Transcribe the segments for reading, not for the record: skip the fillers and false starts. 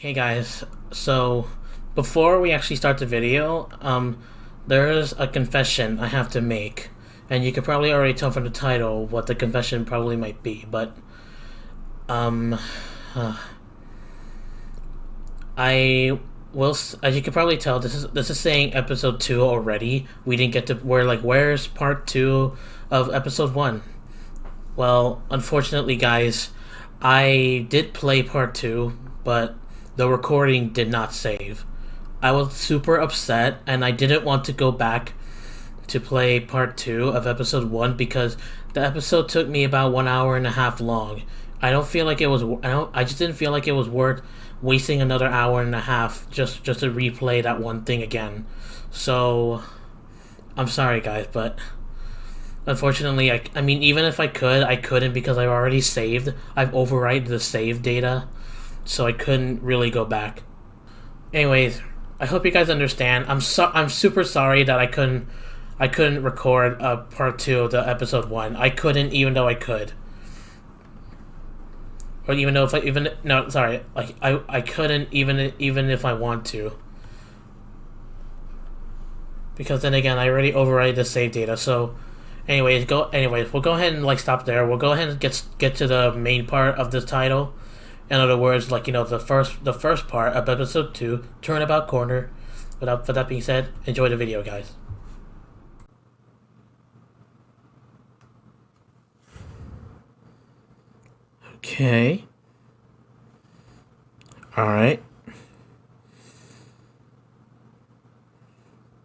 Hey guys, so before we actually start the video, there's a confession I have to make, and you can probably already tell from the title what the confession probably might be, but um, uh, I as you can probably tell, this is saying episode 2 already. We didn't get to where's part 2 of episode 1? Well, unfortunately, guys, I did play part 2, but the recording did not save. I was super upset and I didn't want to go back to play part 2 of episode 1 because the episode took me about 1 hour and a half long. I just didn't feel like it was worth wasting another hour and a half just to replay that one thing again. So I'm sorry guys, but unfortunately I mean even if I could, I couldn't because I've already saved. I've overwritten the save data, so I couldn't really go back. Anyways, I hope you guys understand. I'm super sorry that I couldn't record part 2 of the episode 1. I couldn't, even though I could. Or even though if I even no sorry, like I couldn't even if I want to. Because then again, I already override the save data. So anyways, we'll go ahead and stop there. We'll go ahead and get to the main part of this title. In other words, the first part of episode 2, Turnabout Corner. With that being said, enjoy the video, guys. Okay. Alright.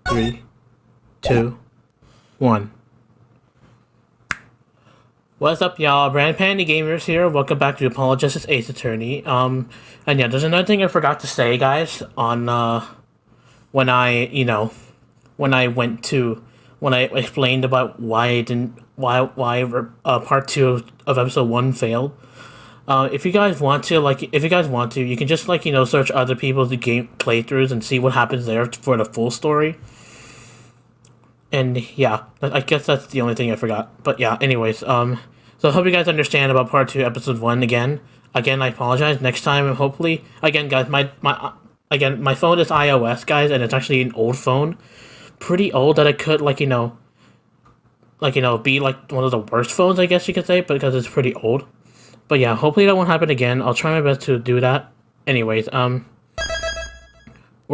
3, 2, 1. What's up, y'all? Brand Pandy Gamers here. Welcome back to Apologist Ace Attorney. And yeah, there's another thing I forgot to say, guys, on when I explained about why part 2 of episode 1 failed. If you guys want to, you can just search other people's game playthroughs and see what happens there for the full story. And yeah, I guess that's the only thing I forgot. But yeah, anyways, so I hope you guys understand about part 2, episode 1 again. Again, I apologize. Next time, hopefully, again, guys, my phone is iOS, guys, and it's actually an old phone, pretty old that it could be like one of the worst phones, I guess you could say, because it's pretty old. But yeah, hopefully that won't happen again. I'll try my best to do that. Anyways, we're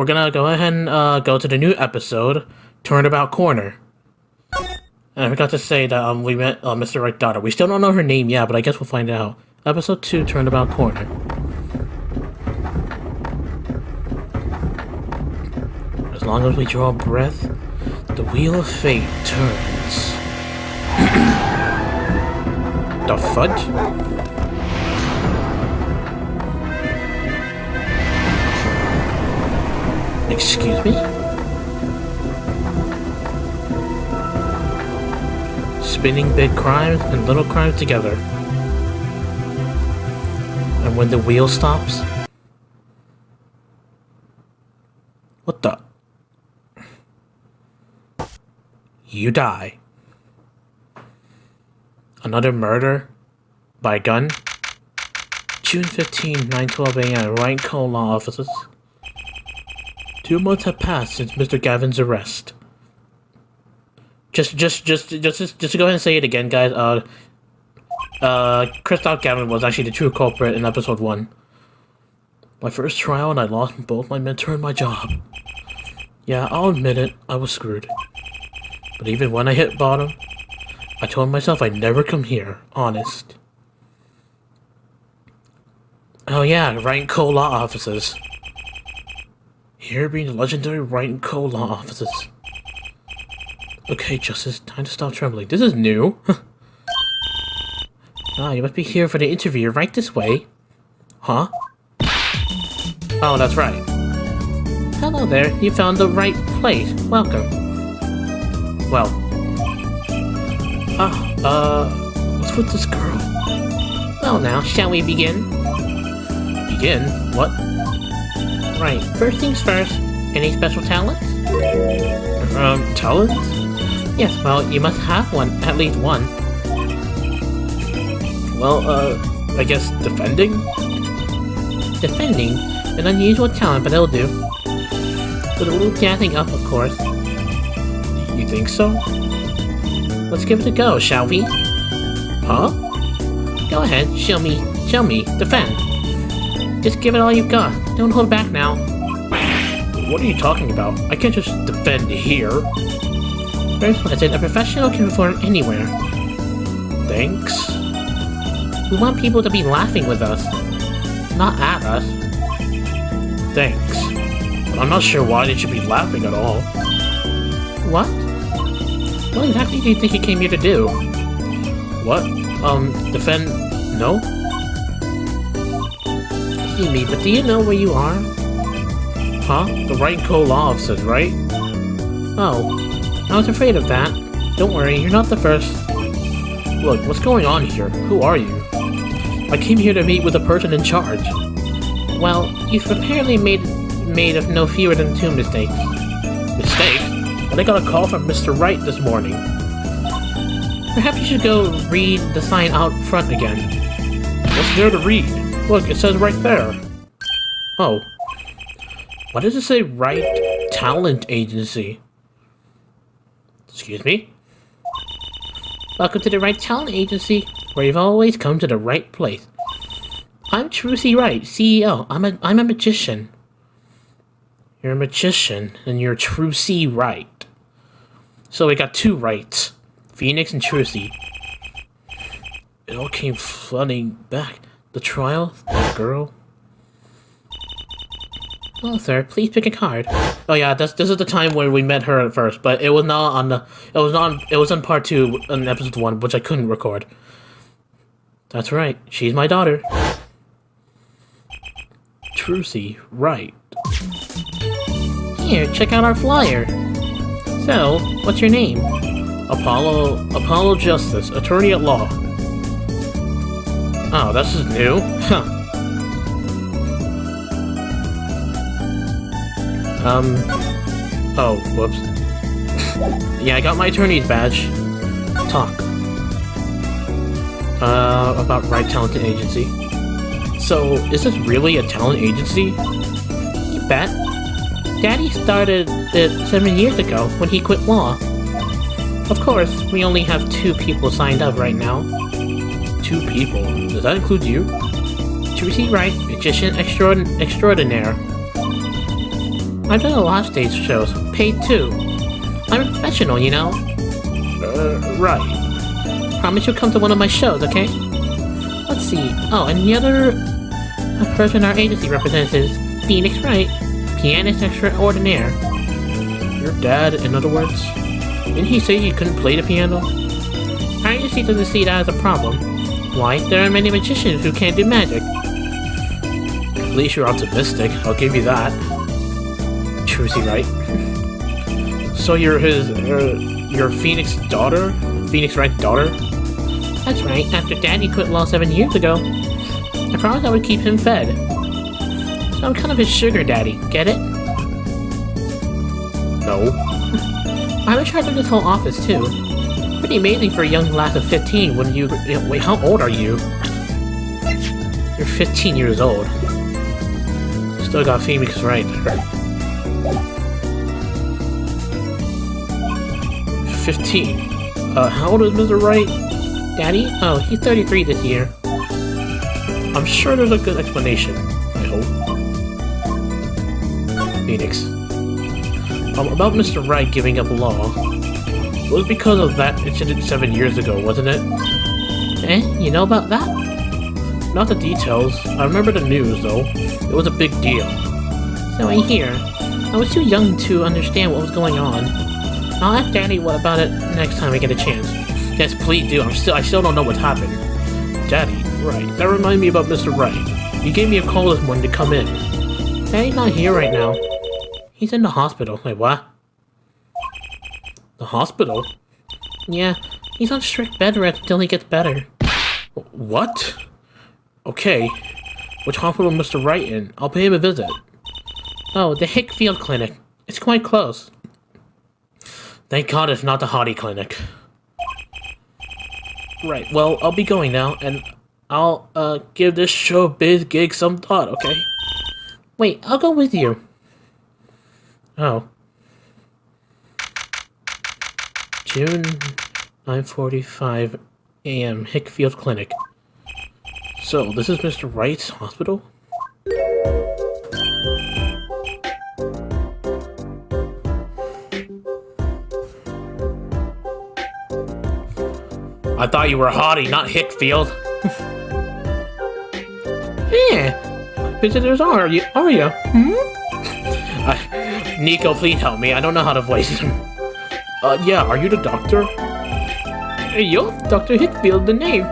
gonna go ahead and go to the new episode, Turnabout Corner. And I forgot to say that we met Mr. Wright's daughter. We still don't know her name yet, but I guess we'll find out. Episode 2, Turnabout Corner. As long as we draw a breath, the wheel of fate turns. The fudge? Excuse me? Spinning big crimes and little crimes together. And when the wheel stops... What the... You die. Another murder? By gun? June 15, 9:12 a.m. Ryan Cole Law Offices. 2 months have passed since Mr. Gavin's arrest. Just to go ahead and say it again, guys. Christoph Gavin was actually the true culprit in episode 1. My first trial, and I lost both my mentor and my job. Yeah, I'll admit it, I was screwed. But even when I hit bottom, I told myself I'd never come here, honest. Oh yeah, Ryan Cole Law Offices. Here being the legendary Ryan Cole Law Offices. Okay, Justice, time to stop trembling. This is new. You must be here for the interview, right this way. Huh? Oh, that's right. Hello there, you found the right place. Welcome. Well. What's with this girl? Well now, shall we begin? Begin? What? Right, first things first, any special talents? Talents? Yes, well, you must have one, at least one. Well, I guess defending? Defending? an unusual talent, but it'll do. With a little jazzing up, of course. You think so? Let's give it a go, shall we? Huh? Go ahead, show me, defend. Just give it all you've got. Don't hold back now. What are you talking about? I can't just defend here. Very pleasant. A professional can perform anywhere. Thanks. We want people to be laughing with us, not at us. Thanks. But I'm not sure why they should be laughing at all. What? What exactly do you think you came here to do? What? Defend... No? Excuse me, but do you know where you are? Huh? The right law officers, right? Oh, I was afraid of that. Don't worry, you're not the first. Look, what's going on here? Who are you? I came here to meet with the person in charge. Well, you've apparently made of no fewer than 2 mistakes. Mistakes? But I got a call from Mr. Wright this morning. Perhaps you should go read the sign out front again. What's there to read? Look, it says right there. Oh. Why does it say Wright Talent Agency? Excuse me? Welcome to the Wright Talent Agency, where you've always come to the right place. I'm Trucy Wright, CEO. I'm a magician. You're a magician, and you're Trucy Wright. So we got 2 Wrights. Phoenix and Trucy. It all came flooding back. The trial? That girl? Hello, sir. Please pick a card. Oh yeah, this is the time when we met her at first, but it was not on the... It was on part 2 in episode 1, which I couldn't record. That's right. She's my daughter. Trucy Wright. Here, check out our flyer. So, what's your name? Apollo Justice, attorney at law. Oh, this is new? Huh. Oh, whoops. Yeah, I got my attorney's badge. Talk. About Wright Talent Agency. So, is this really a talent agency? You bet. Daddy started it 7 years ago when he quit law. Of course, we only have 2 people signed up right now. 2 people? Does that include you? Trucy Wright, magician extraordinaire. I've done a lot of stage shows, paid too. I'm a professional, you know? Right. Promise you'll come to one of my shows, okay? Let's see. Oh, and the other person our agency represents is Phoenix Wright, pianist extraordinaire. Your dad, in other words? Didn't he say you couldn't play the piano? Our agency doesn't see that as a problem. Why? There are many magicians who can't do magic. At least you're optimistic, I'll give you that. Trucy Wright. So you're your Phoenix daughter? Phoenix Wright's daughter? That's right, after Daddy quit law 7 years ago. I promised I would keep him fed. So I'm kind of his sugar daddy, get it? No. I'm in charge of this whole office too. Pretty amazing for a young lass of 15 when you... Wait, how old are you? You're 15 years old. Still got Phoenix Wright. 15. How old is Mr. Wright? Daddy? Oh, he's 33 this year. I'm sure there's a good explanation, I hope. Phoenix. About Mr. Wright giving up law. It was because of that incident 7 years ago, wasn't it? Eh? You know about that? Not the details. I remember the news, though. It was a big deal. So I hear. I was too young to understand what was going on. I'll ask Daddy what about it next time I get a chance. Yes, please do. I still don't know what's happened. Daddy, right. That reminded me about Mr. Wright. He gave me a call this morning to come in. Daddy's not here right now. He's in the hospital. Wait, what? The hospital? Yeah, he's on strict bed rest until he gets better. What? Okay. Which hospital is Mr. Wright in? I'll pay him a visit. Oh, the Hickfield Clinic. It's quite close. Thank God it's not the Hottie Clinic. Right, well, I'll be going now, and I'll, give this show biz gig some thought, okay? Wait, I'll go with you. Oh. June 9:45 a.m. Hickfield Clinic. So, this is Mr. Wright's hospital? I thought you were Hottie, not Hickfield. Yeah, visitors are you? Hmm? Nico, please help me. I don't know how to voice him. Yeah, are you the doctor? Hey, yo, Dr. Hickfield, the name.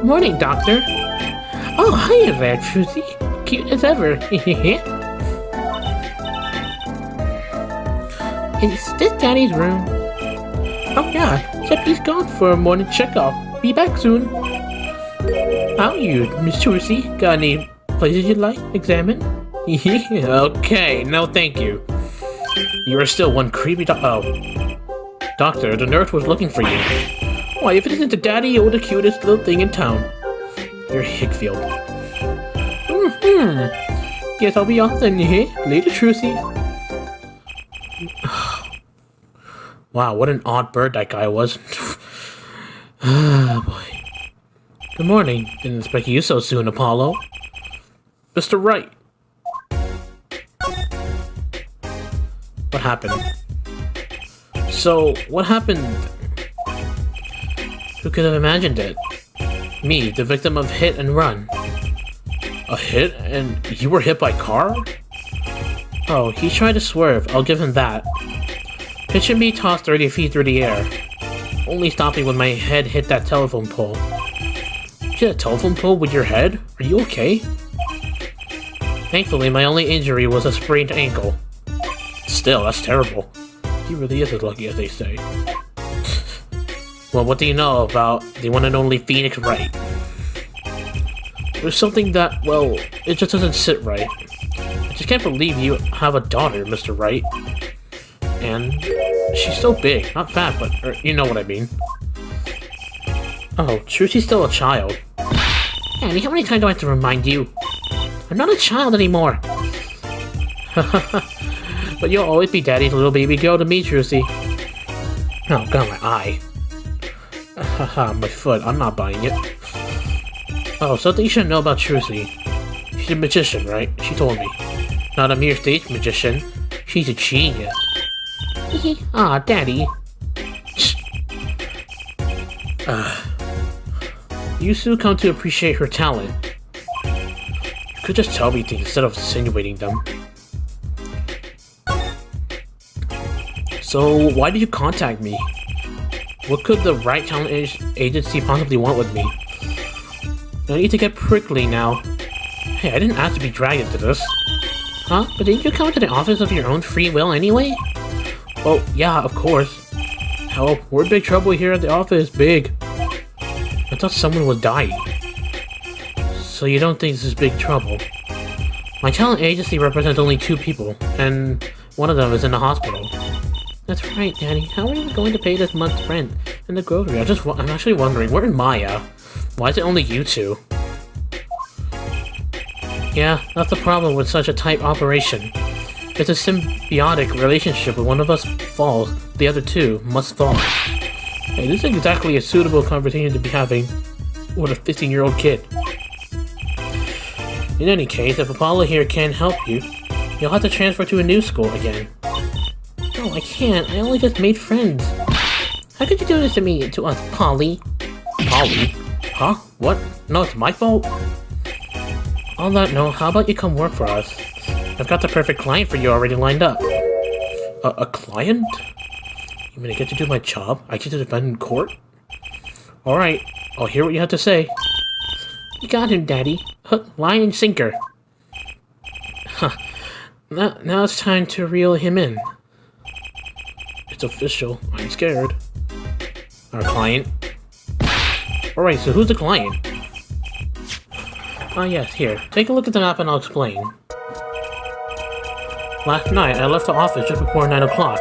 Morning, doctor. Oh, hiya there, Trucy. Cute as ever. Is this Daddy's room? Oh yeah, except he's gone for a morning checkup. Be back soon. How are you, Miss Trucy? Got any places you'd like examine? Okay, no thank you. You are still one creepy Doctor, the nurse was looking for you. Why, if it isn't the daddy, you're the cutest little thing in town. You're Hickfield. Guess I'll be off then, Later, Trucy. Wow, what an odd bird that guy was. Ah, boy. Good morning. Didn't expect you so soon, Apollo. Mr. Wright. What happened? So, what happened? Who could have imagined it? Me, the victim of hit and run. A hit? And you were hit by car? Oh, he tried to swerve, I'll give him that. Picture me tossed 30 feet through the air, only stopping when my head hit that telephone pole. You hit a telephone pole with your head? Are you okay? Thankfully, my only injury was a sprained ankle. Still, that's terrible. He really is as lucky as they say. Well, what do you know about the one and only Phoenix Wright? There's something that, well, it just doesn't sit right. I just can't believe you have a daughter, Mr. Wright. And she's so big, not fat, but you know what I mean. Oh, Trucy's still a child. Annie, how many times do I have to remind you? I'm not a child anymore. But you'll always be Daddy's little baby girl to me, Trucy. Oh god, my eye. Haha, my foot. I'm not buying it. Oh, something you should know about Trucy. She's a magician, right? She told me. Not a mere stage magician. She's a genius. Aw, Daddy. You soon come to appreciate her talent. You could just tell me things instead of insinuating them. So, why did you contact me? What could the Wright Talent Agency possibly want with me? No need to get prickly now. Hey, I didn't ask to be dragged into this. Huh? But didn't you come to the office of your own free will anyway? Well, yeah, of course. Hell, we're in big trouble here at the office, big. I thought someone was dying. So you don't think this is big trouble? My talent agency represents only 2 people, and one of them is in the hospital. That's right, Daddy. How are you going to pay this month's rent and the grocery? I'm actually wondering, where am Maya? Why is it only you 2? Yeah, that's the problem with such a tight operation. It's a symbiotic relationship. When one of us falls, the other 2 must fall. Hey, this is exactly a suitable conversation to be having with a 15-year-old kid. In any case, if Apollo here can't help you, you'll have to transfer to a new school again. No, I can't. I only just made friends. How could you do this to me, to us, Polly? Polly? Huh? What? No, it's my fault? On that note, how about you come work for us? I've got the perfect client for you already lined up. A client? You mean I get to do my job? I get to defend in court? Alright, I'll hear what you have to say. You got him, Daddy. Hook, line, and sinker. Huh. Now it's time to reel him in. It's official. I'm scared. Our client. Alright, so who's the client? Ah yes, here. Take a look at the map and I'll explain. Last night, I left the office just before 9 o'clock.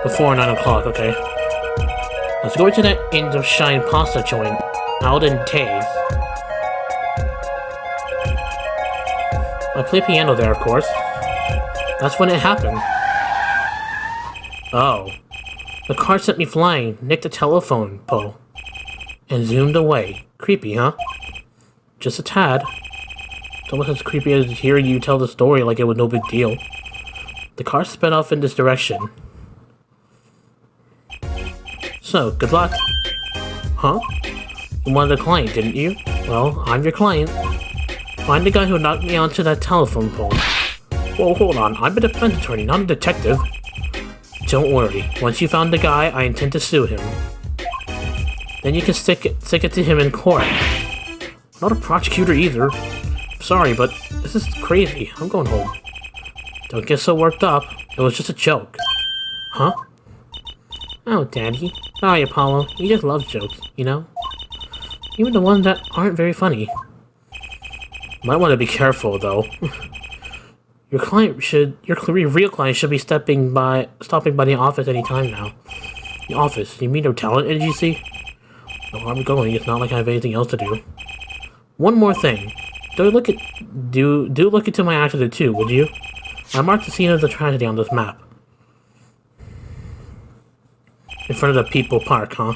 Before 9 o'clock, okay. Let's go to that Indoshine pasta joint out in Taze. I play piano there, of course. That's when it happened. Oh. The car sent me flying, nicked a telephone pole, and zoomed away. Creepy, huh? Just a tad. It's almost as creepy as hearing you tell the story like it was no big deal. The car sped off in this direction. So, good luck. Huh? You wanted a client, didn't you? Well, I'm your client. Find the guy who knocked me onto that telephone pole. Whoa, hold on. I'm a defense attorney, not a detective. Don't worry. Once you found the guy, I intend to sue him. Then you can stick it to him in court. Not a prosecutor either. Sorry, but this is crazy. I'm going home. Don't get so worked up. It was just a joke. Huh? Oh, Daddy. Sorry, Apollo. You just love jokes, you know? Even the ones that aren't very funny. Might want to be careful, though. Your real client should be stopping by the office any time now. The office? You mean no talent agency? No harm going. It's not like I have anything else to do. One more thing. Do look into my accident too, would you? I marked the scene of the tragedy on this map. In front of the People Park, huh?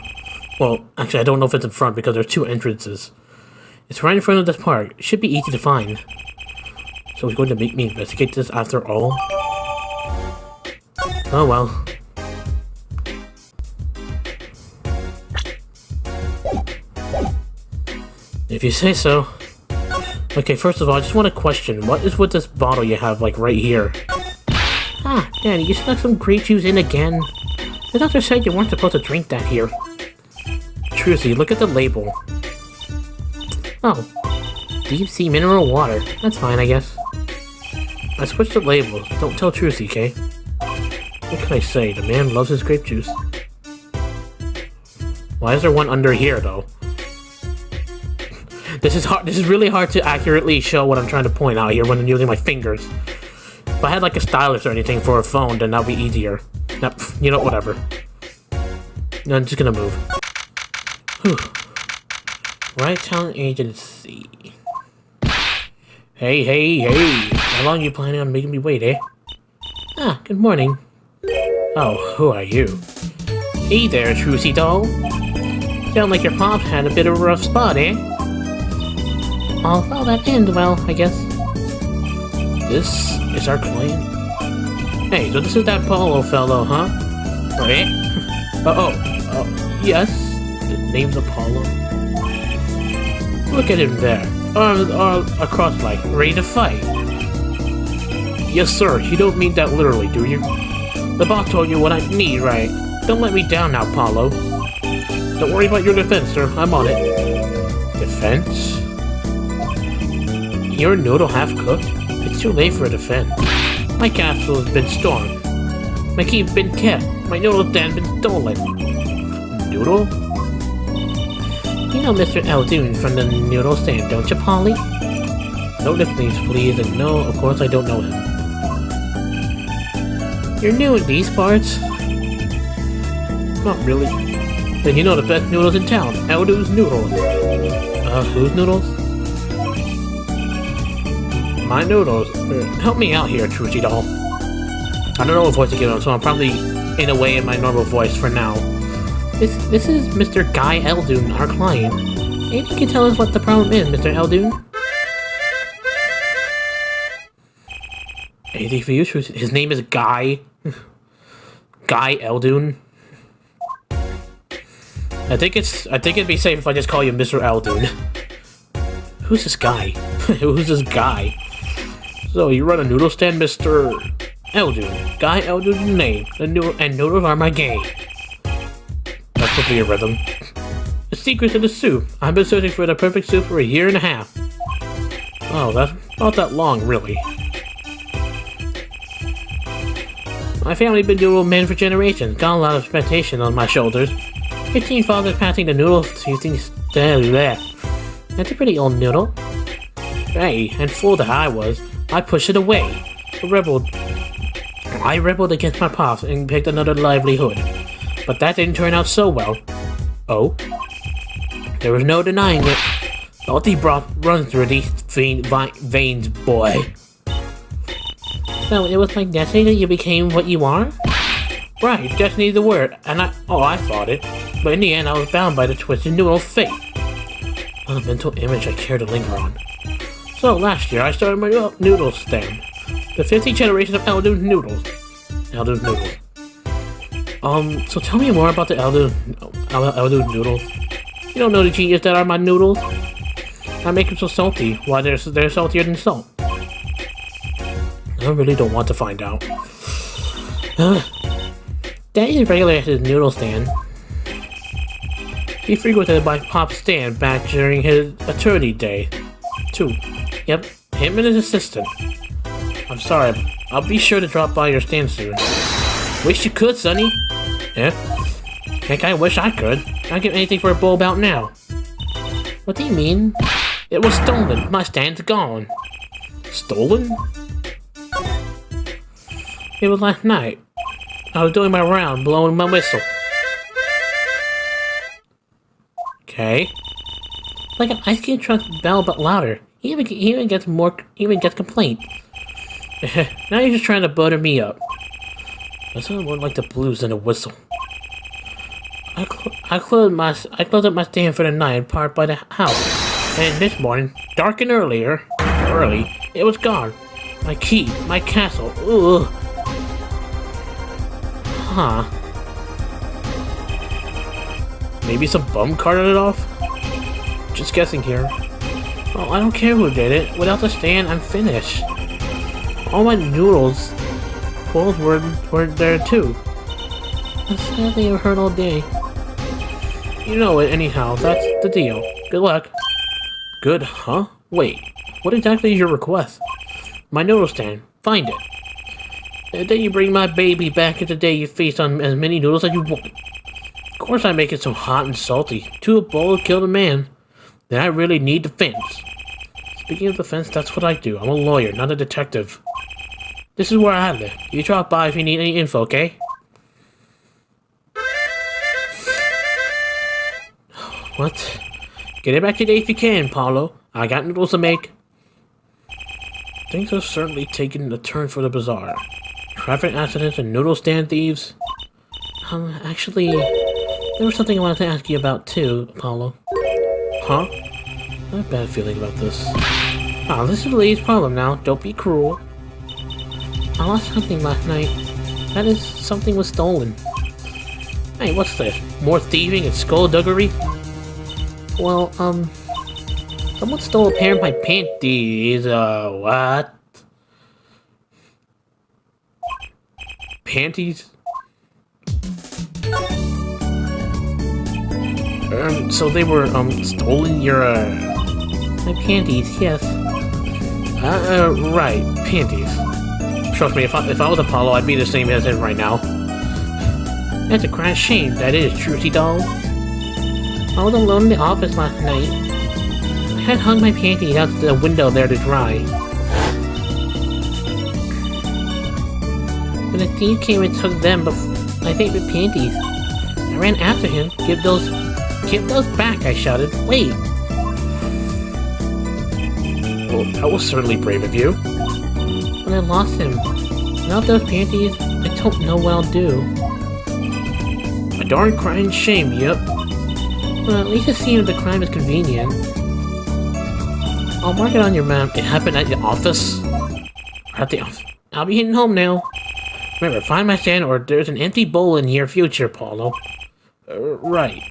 Well, actually, I don't know if it's in front because there's two entrances. It's right in front of this park. It should be easy to find. So he's going to make me investigate this after all? Oh well. If you say so. Okay, first of all, I just want to question, what is with this bottle you have, like, right here? Ah, Daddy, you snuck some grape juice in again. The doctor said you weren't supposed to drink that here. Trucy, look at the label. Oh. Deep sea mineral water. That's fine, I guess. I switched the labels. Don't tell Trucy, okay? What can I say? The man loves his grape juice. Why is there one under here, though? This is really hard to accurately show what I'm trying to point out here when I'm using my fingers. If I had like a stylus or anything for a phone, then that would be easier. Now, you know, whatever. No, I'm just gonna move. Whew. Right Town Agency. Hey. How long are you planning on making me wait, eh? Ah, good morning. Oh, who are you? Hey there, Trucy doll. Sound like your pop had a bit of a rough spot, eh? Oh, well, that ends well, I guess. This is our client. Hey, so this is that Polo fellow, huh? Right? Yes. The name's Apollo. Look at him there. Arms across like, ready to fight. Yes, sir. You don't mean that literally, do you? The boss told you what I need, right? Don't let me down now, Paulo. Don't worry about your defense, sir. I'm on it. Defense? Your noodle half-cooked? It's too late for a defense. My castle has been stormed. My key been kept. My noodle stand been stolen. Noodle? You know Mr. Eldoon from the noodle stand, don't you, Polly? No nicknames, please, and no, of course I don't know him. You're new in these parts? Not really. Then you know the best noodles in town, Eldoon's Noodles. Whose noodles? My noodles. Help me out here, Trucy doll. I don't know what voice to give him, so I'm probably in a way in my normal voice for now. This is Mr. Guy Eldoon, our client. Maybe you can tell us what the problem is, Mr. Eldoon? Anything for you, Trucy? His name is Guy. Guy Eldoon. I think it'd be safe if I just call you Mr. Eldoon. Who's this guy? Who's this guy? So you run a noodle stand, Mr. Eldoon. Guy Eldoon's name. And noodles are my game. That's supposed to be a rhythm. The secret to the soup. I've been searching for the perfect soup for a year and a half. Oh, that's not that long, really. My family's been noodle men for generations. Got a lot of expectation on my shoulders. 15 fathers passing the noodles. That's a pretty old noodle. Hey, and fool that I was, I pushed it away. I rebelled against my pops and picked another livelihood. But that didn't turn out so well. Oh? There was no denying it. Salty broth runs through these veins, boy. So it was my destiny that you became what you are? Right, destiny the word, and I thought it. But in the end, I was bound by the twisted noodle fate. Not a mental image I care to linger on. So last year, I started my noodle stand. The 50th generation of Eldoon noodles. Eldoon noodles. So tell me more about the Eldoon noodles. You don't know the genius that are my noodles? I make them so salty. Why they're saltier than salt. I really don't want to find out. Daddy is regular at his noodle stand. He frequented my pop's stand back during his maternity day, too. Yep, him and his assistant. I'm sorry, I'll be sure to drop by your stand soon. Wish you could, Sonny. Yeah? Heck, I wish I could. I'd give anything for a bowl about now. What do you mean? It was stolen. My stand's gone. Stolen? It was last night. I was doing my round, blowing my whistle. Okay. Like an ice cream truck bell, but louder. He even gets complaint. Now you're just trying to butter me up. That sounds more like the blues than a whistle. I closed up my stand for the night and parked by the house. And this morning, dark and early, it was gone. My key, my castle. Ugh. Huh. Maybe some bum carted it off? Just guessing here. Oh, I don't care who did it. Without the stand, I'm finished. All my noodles bowls were there too. That's sadly I've heard all day. You know it anyhow, that's the deal. Good luck. Good, huh? Wait, what exactly is your request? My noodle stand. Find it. And then you bring my baby back at the day you feast on as many noodles as you want. Of course I make it so hot and salty. To a bowl to kill a man. Then I really need defense. Speaking of defense, that's what I do. I'm a lawyer, not a detective. This is where I live. You drop by if you need any info, okay? What? Get it back today if you can, Paulo. I got noodles to make. Things have certainly taken a turn for the bizarre. Traffic accidents and noodle stand thieves. Actually, there was something I wanted to ask you about too, Apollo. Huh? I have a bad feeling about this. Ah, this is Lee's problem now. Don't be cruel. I lost something last night. That is, something was stolen. Hey, what's this? More thieving and skullduggery? Well, someone stole a pair of my panties. What? Panties? So they were, stolen your, my panties, yes. Right, panties. Trust me, if I was Apollo, I'd be the same as him right now. That's a grand shame, that is, Trucy doll. I was alone in the office last night. I had hung my panties out the window there to dry. When the thief came and took them, my favorite panties, I ran after him. Give those back, I shouted. Wait! Well, that was certainly brave of you. But I lost him. Without those panties, I don't know what I'll do. A darn crying shame, yep. Well, at least it seems the crime is convenient. I'll mark it on your map. It happened at the office? At the office. I'll be heading home now. Remember, find my stand or there's an empty bowl in your future, Paulo. Right.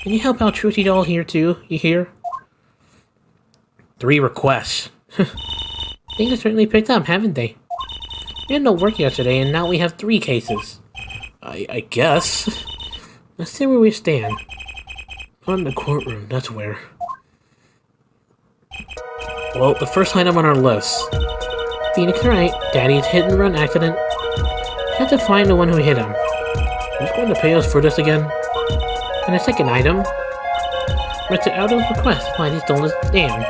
Can you help out Trucy Doll here too? You hear? 3 requests. Things have certainly picked up, haven't they? We had no work yesterday, and now we have 3 cases. I guess. Let's see where we stand. On the courtroom, that's where. Well, the first item on our list. Phoenix right, Daddy's hit-and-run accident. Had to find the one who hit him. Who's going to pay us for this again? And the second item. Mr. Aldo's request why he stole his stand.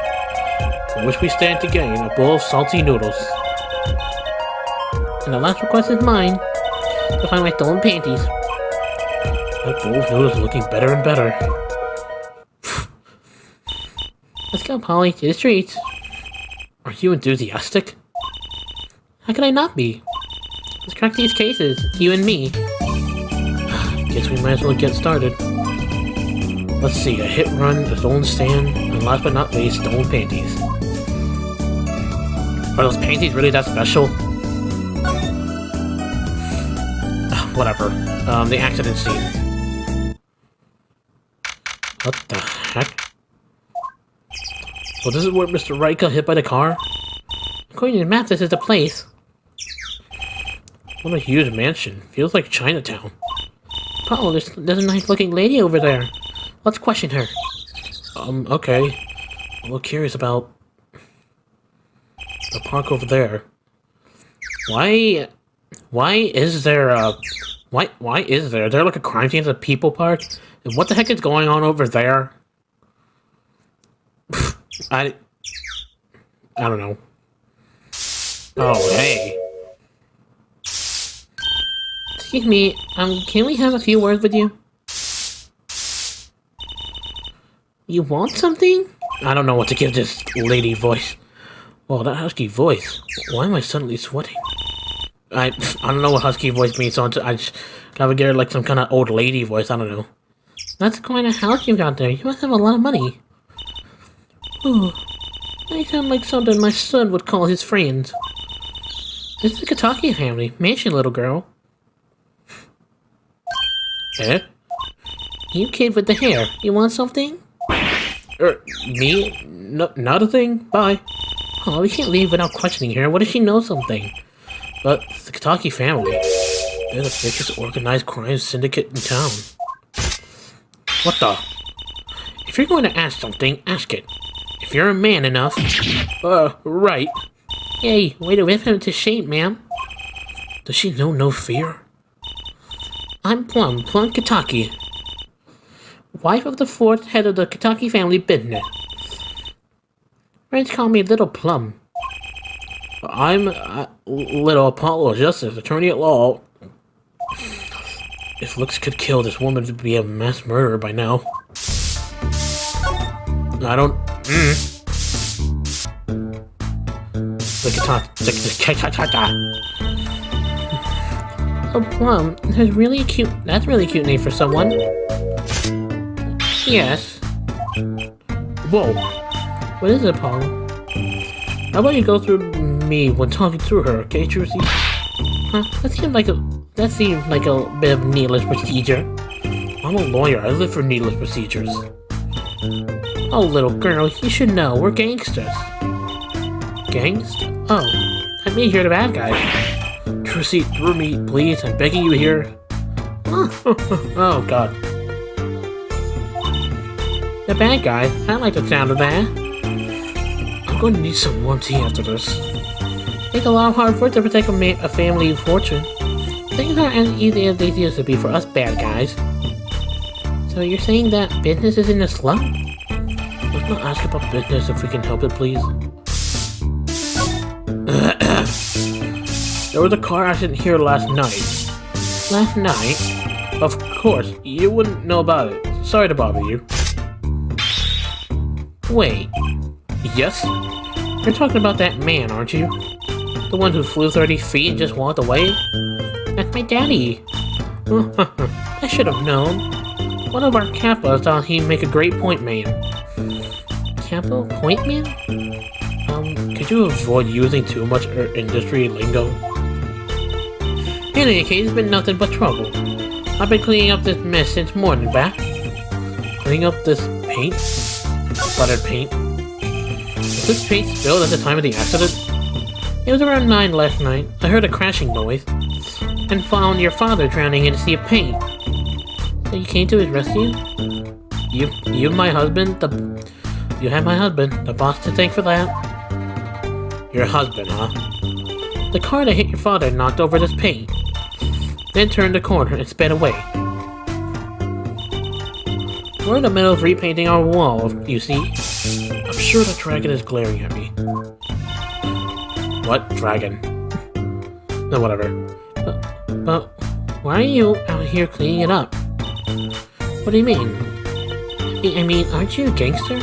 I wish we stand to gain a bowl of salty noodles. And the last request is mine. To find my stolen panties. That bowl of noodles is looking better and better. Let's go, Polly, to the streets. Are you enthusiastic? How could I not be? Let's crack these cases, you and me. Guess we might as well get started. Let's see, a hit run, a stolen stand, and last but not least, stolen panties. Are those panties really that special? Whatever. The accident scene. What the heck? Well, this is where Mr. Wright got hit by the car? According to the map, this is the place. What a huge mansion. Feels like Chinatown. Paul, there's a nice-looking lady over there. Let's question her. Okay. I'm a little curious about the park over there. Why is there like a crime scene at a people park? And what the heck is going on over there? I don't know. Oh, hey. Excuse me, can we have a few words with you? You want something? I don't know what to give this lady voice. Well, that husky voice. Why am I suddenly sweating? I don't know what husky voice means, so I just gotta get her like some kind of old lady voice, I don't know. That's the kind of house you got there. You must have a lot of money. Ooh, they sound like something my son would call his friends. This is the Kataki family. Mansion, little girl. Eh? You kid with the hair. You want something? Me? No, not a thing. Bye. Oh, we can't leave without questioning her. What if she knows something? But it's the Kataki family. They're the biggest organized crime syndicate in town. What the? If you're going to ask something, ask it. If you're a man enough. Right. Hey, way to whip him to shame, ma'am. Does she know no fear? I'm Plum Kataki. Wife of the fourth head of the Kataki family business. Friends call me Little Plum. I'm Little Apollo Justice, attorney at law. If looks could kill, this woman would be a mass murderer by now. I don't. Oh, Plum, that's really a cute name for someone. Yes. Whoa. What is it, Apollo? How about you go through me when talking through her, okay, Trucy? Huh? That seemed like a bit of needless procedure. I'm a lawyer. I live for needless procedures. Oh, little girl, you should know. We're gangsters. Gangsters? Oh, I mean you're the bad guy. Trucy, through me, please. I'm begging you here. Oh, God. The bad guy? I like the sound of that. I'm going to need some warm tea after this. Take a lot of hard work to protect a family fortune. Things aren't as easy as they used to be for us bad guys. So you're saying that business is in a slump? Let's not ask about business if we can help it, please. There was a car accident here last night. Last night? Of course, you wouldn't know about it. Sorry to bother you. Wait. Yes? You're talking about that man, aren't you? The one who flew 30 feet and just walked away? That's my daddy. I should have known. One of our Kappas thought he'd make a great point man. Kappa? Point man? Could you avoid using too much industry lingo? In any case, it's been nothing but trouble. I've been cleaning up this mess since morning, back. Cleaning up this paint? Buttered paint? Was this paint spilled at the time of the accident? It was around 9 last night. I heard a crashing noise and found your father drowning in a sea of paint. So you came to his rescue? You my husband? You have my husband, the boss to thank for that. Your husband, huh? The car that hit your father knocked over this paint, then turned the corner and sped away. We're in the middle of repainting our wall, you see. I'm sure the dragon is glaring at me. What dragon? No, whatever. But why are you out here cleaning it up? What do you mean? I mean, aren't you a gangster?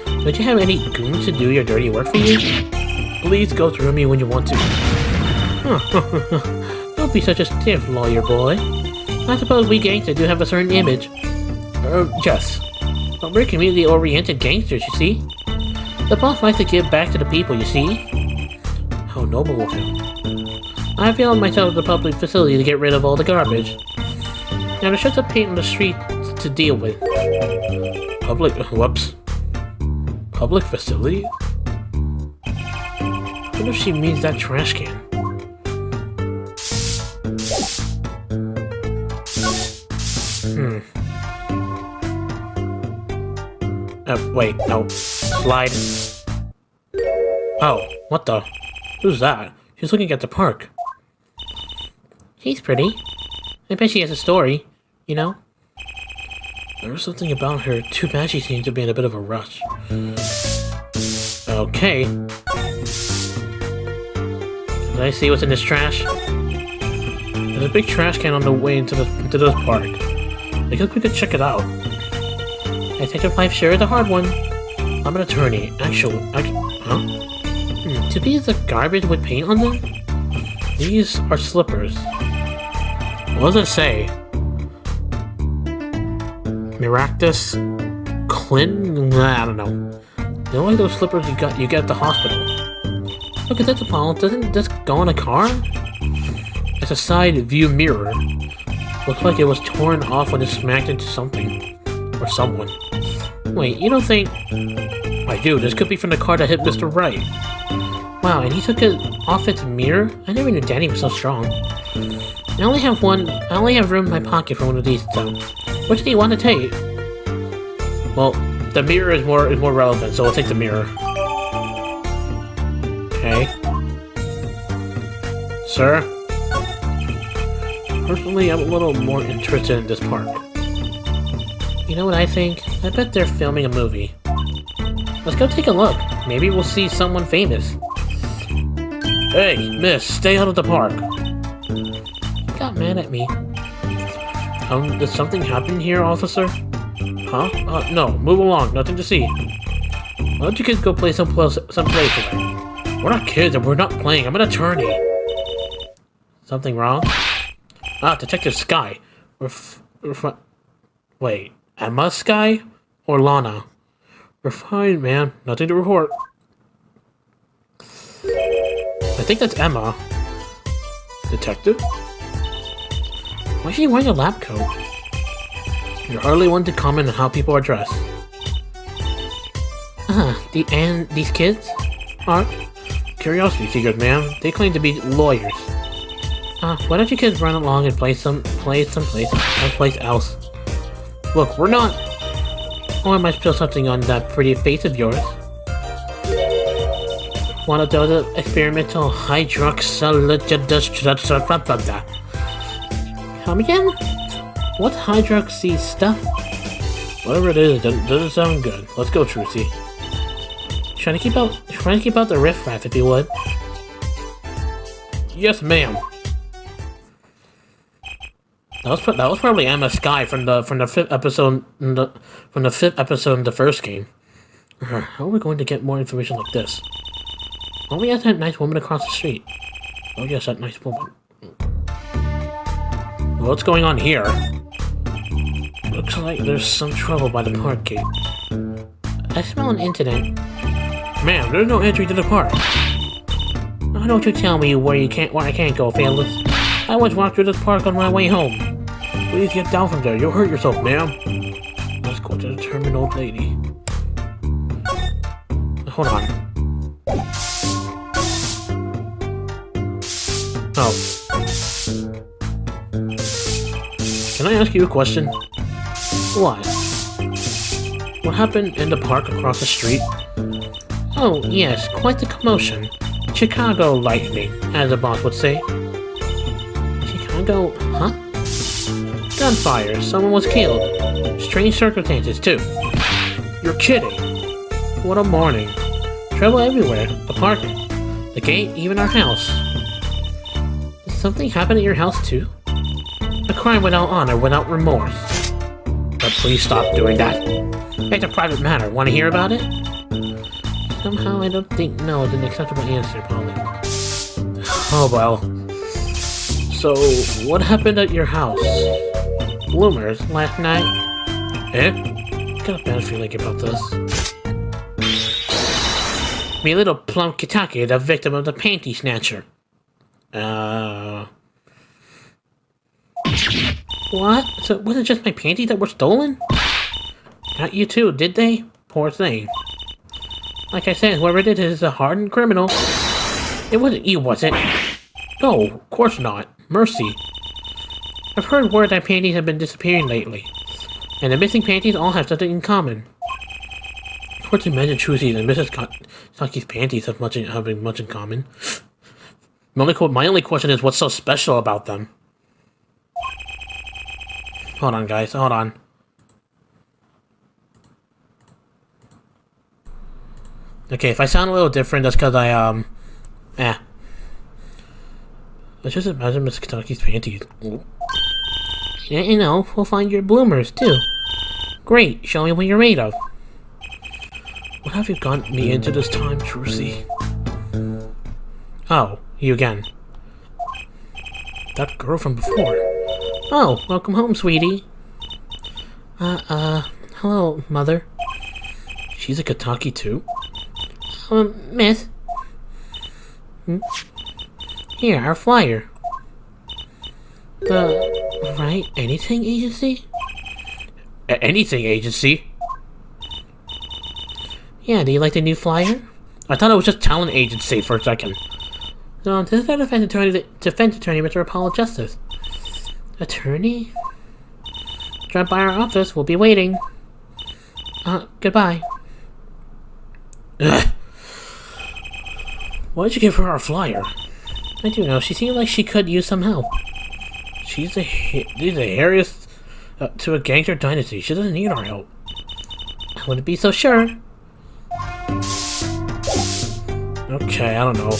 Don't you have any goons to do your dirty work for you? Please go through me when you want to. Don't be such a stiff, lawyer boy. I suppose we gangsters do have a certain image. Yes. But we're community-oriented gangsters, you see? The boss likes to give back to the people, you see? How noble of him. I availed myself of the public facility to get rid of all the garbage. Now there's just a paint on the street to deal with. Whoops. Public facility? I wonder if she means that trash can. Wait, no. Slide. Oh, what the? Who's that? She's looking at the park. She's pretty. I bet she has a story, you know? There was something about her. Too bad she seemed to be in a bit of a rush. Okay. Can I see what's in this trash? There's a big trash can on the way into this park. I guess we could check it out. Detective life sure is a hard one. I'm an attorney. Huh? To be the garbage with paint on them? These are slippers. What does it say? Miractus? Clin? I don't know. You know like those slippers you get at the hospital? Look at this, Paul. Doesn't this go in a car? It's a side view mirror. Looks like it was torn off when it smacked into something. Or someone. Wait, you don't think... I do, this could be from the car that hit Mr. Wright. Wow, and he took it off its mirror? I never knew Danny was so strong. I only have room in my pocket for one of these, though. What did he want to take? Well, the mirror is more relevant, so I'll take the mirror. Okay. Sir? Personally, I'm a little more interested in this park. You know what I think? I bet they're filming a movie. Let's go take a look. Maybe we'll see someone famous. Hey, miss, stay out of the park. He got mad at me. Did something happen here, officer? Huh? No, move along, nothing to see. Why don't you kids go play someplace away? We're not kids and we're not playing, I'm an attorney. Something wrong? Detective Sky. Wait, Emma Sky? Or Lana? We're fine, man. Nothing to report. I think that's Emma. Detective? Why is she wearing a lab coat? You're hardly one to comment on how people are dressed. And these kids? Are? Curiosity seekers, man. They claim to be lawyers. Why don't you kids run along and play someplace else? Look, we're not... Oh, I might spill something on that pretty face of yours. One of those experimental hydroxy... Come again? What hydroxy stuff? Whatever it is, it doesn't sound good. Let's go, Trucy. Trying to keep out the riffraff, if you would. Yes, ma'am. That was probably Emma Sky from the fifth episode in the first game. How are we going to get more information like this? Why don't we ask that nice woman across the street? Oh yes, that nice woman. What's going on here? Looks like there's some trouble by the park gate. I smell an incident. Man, there's no entry to the park. Why don't you tell me where I can't go, fellas? I once walked through this park on my way home. Please get down from there. You'll hurt yourself, ma'am. Let's go to the determined old lady. Hold on. Oh. Can I ask you a question? What? What happened in the park across the street? Oh, yes, quite the commotion. Chicago lightning, as the boss would say. Chicago, huh? Gunfire, someone was killed. Strange circumstances, too. You're kidding. What a morning. Trouble everywhere. The park, the gate, even our house. Did something happen at your house, too? A crime without honor, without remorse. But please stop doing that. It's a private matter. Want to hear about it? Somehow I don't think no is an acceptable answer, Polly. Oh well. So, what happened at your house? Bloomers last night? Eh? Got a bad feeling about this. Me little plump Kitaki, the victim of the panty snatcher. What? So, was it just my panties that were stolen? Not you too, did they? Poor thing. Like I said, whoever did it is a hardened criminal. It wasn't you, was it? No, of course not. Mercy. I've heard word that panties have been disappearing lately. And the missing panties all have something in common. Of course, you mentioned Trucy's and Mrs. Saki's panties have much in common. My only question is, what's so special about them? Hold on, guys. Hold on. Okay, if I sound a little different, that's because Let's just imagine Miss Kentucky's panties. Yeah, you know, we'll find your bloomers, too. Great, show me what you're made of. What have you gotten me into this time, Trucy? Oh, you again. That girl from before. Oh, welcome home, sweetie. Hello, mother. She's a Kataki, too? Miss? Here, our flyer. The Right Anything Agency? Anything Agency? Yeah, do you like the new flyer? I thought it was just Talent Agency for a second. No, this is our defense attorney, Mr. Apollo Justice. Attorney? Drop by our office, we'll be waiting. Goodbye. Ugh. Why did you give her our flyer? I do know, she seemed like she could use some help. She's the hairiest to a gangster dynasty. She doesn't need our help. I wouldn't be so sure. Okay, I don't know.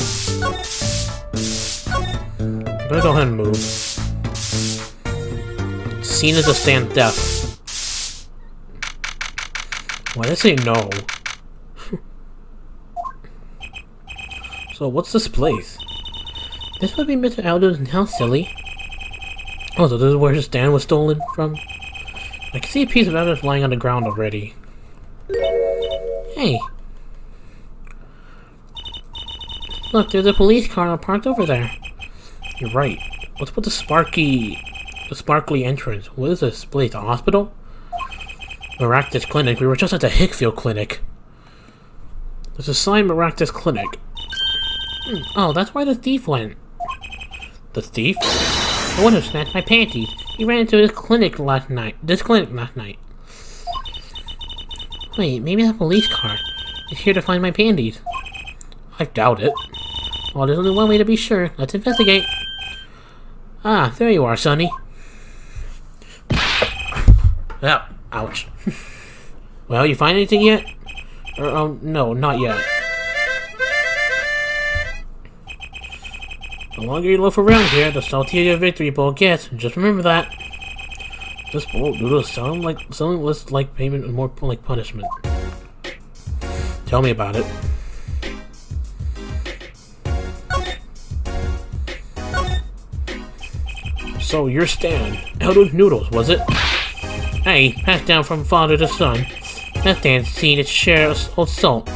I'm gonna go ahead and move. Seen as a stand deaf. Why did I say no? So what's this place? This would be Mr. Aldo's house, silly. Oh, so this is where his stand was stolen from? I can see a piece of evidence lying on the ground already. Hey. Look, there's a police car parked over there. You're right. What's with the sparkly entrance? What is this place? A hospital? Maractus Clinic. We were just at the Hickfield Clinic. There's a sign Maractus Clinic. Oh, that's where the thief went. The thief? The one who snatched my panties. He ran into this clinic last night. Wait, maybe that police car is here to find my panties. I doubt it. Well, there's only one way to be sure. Let's investigate. Ah, there you are, Sonny. Ah, ouch. Well, you find anything yet? No, not yet. The longer you loaf around here, the saltier your victory bowl gets. Just remember that. This bowl noodle sound less like payment and more like punishment. Tell me about it. So your stand, Elder's Noodles, was it? Hey, passed down from father to son. That stand's seen its share of salt.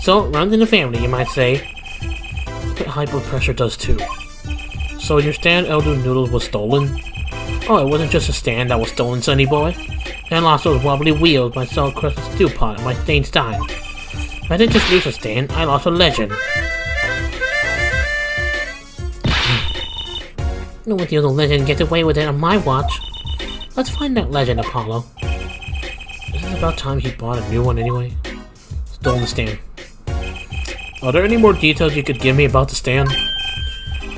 Salt runs in the family, you might say. But high blood pressure does too. So your stand, Elder's Noodles, was stolen? Oh, it wasn't just a stand that was stolen, sonny boy. I lost those wobbly wheels, my salt-crusted stew pot, and my stained stein. I didn't just lose a stand, I lost a legend. No one the legend gets away with it on my watch. Let's find that legend, Apollo. Isn't it about time he bought a new one anyway? Stolen the stand. Are there any more details you could give me about the stand?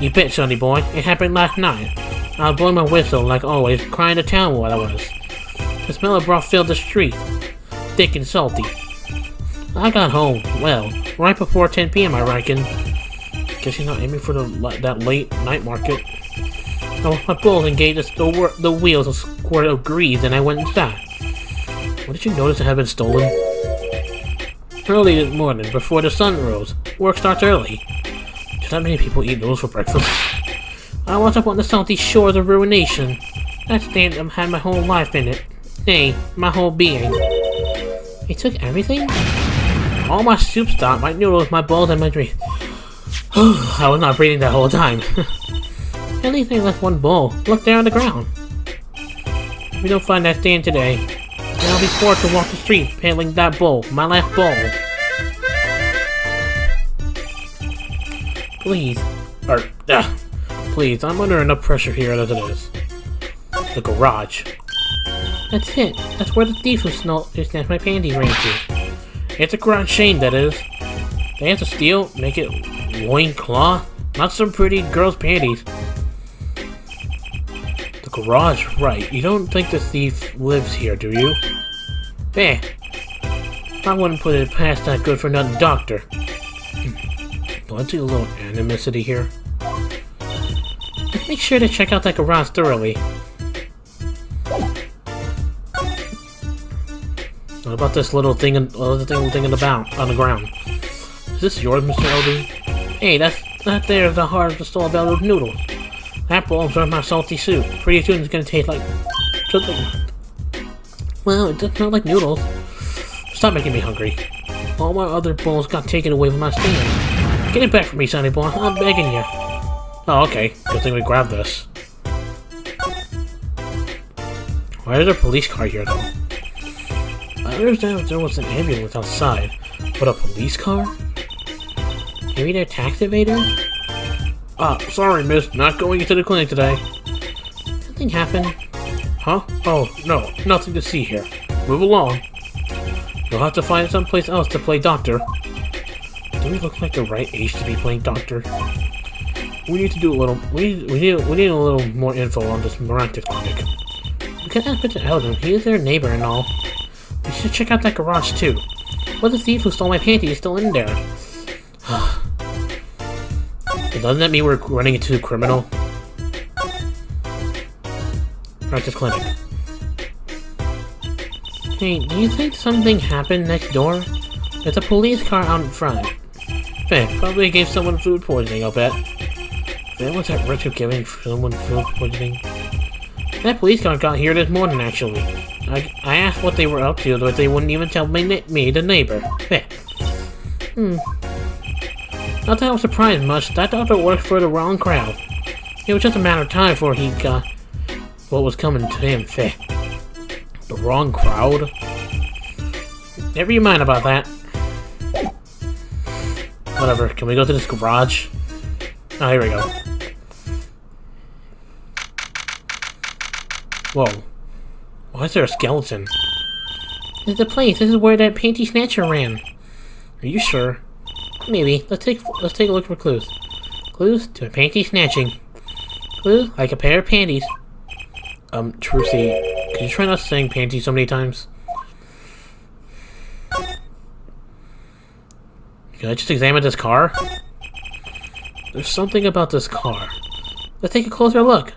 You bet, sonny boy. It happened last night. I was blowing my whistle, like always, crying to town what I was. The smell of broth filled the street, thick and salty. I got home, well, right before 10 p.m. I reckon. Guess he's not aiming for that late night market. My bulls engaged the wheels a squirt of grease, and I went inside. What did you notice it had been stolen? Early this morning, before the sun rose. Work starts early. To Not many people eat noodles for breakfast. I was up on the salty shores of ruination. That stand had my whole life in it. Nay, my whole being. He took everything? All my soup stock, my noodles, my bowls, and my drink. I was not breathing that whole time. At least I left one bowl. Look there on the ground. If we don't find that stand today, then I'll be forced to walk the street paddling that bowl, my last bowl. Please. Please, I'm under enough pressure here as it is. The garage. That's it. That's where the thief who snatched my panties ran to. It's a grand shame, that is. They have to steal, make it loin cloth, not some pretty girl's panties. The garage, right. You don't think the thief lives here, do you? Eh. I wouldn't put it past that good-for-nothing doctor. Let's do a little animosity here. Make sure to check out that garage thoroughly. What about this little thing on the ground? Is this yours, Mr. LD? Hey, that there is the heart of the store of those noodles. That belongs in my salty soup. Pretty soon it's gonna taste like something. Well, it does smell like noodles. Stop making me hungry. All my other bowls got taken away from my stand. Get it back from me, sonny boy. I'm begging you. Oh, okay. Good thing we grabbed this. Why is there a police car here, though? I understand if there was an ambulance outside, but a police car? Maybe they're tax evaders? Sorry, miss. Not going into the clinic today. Something happened. Huh? Oh, no. Nothing to see here. Move along. You'll have to find someplace else to play doctor. Do we look like the right age to be playing doctor? We need to do a little. We need a little more info on this miraculous clinic. We can ask Mr. Eldon. He is their neighbor and all. We should check out that garage too. What the thief who stole my panties is still in there? Doesn't that mean we're running into a criminal? Practice clinic. Hey, do you think something happened next door? There's a police car out in front. Probably gave someone food poisoning, I'll bet. Then what's that risk of giving someone food poisoning? That police car got here this morning, actually. I asked what they were up to, but they wouldn't even tell me, the neighbor. Not that I was surprised much. That doctor worked for the wrong crowd. It was just a matter of time before he got what was coming to him. The wrong crowd? Never you mind about that. Whatever, can we go to this garage? Oh, here we go. Whoa. Why is there a skeleton? This is the place. This is where that panty snatcher ran. Are you sure? Maybe. Let's take a look for clues. Clues to a panty snatching. Clues like a pair of panties. Trucy, can you try not saying panties so many times? Can I just examine this car? There's something about this car. Let's take a closer look.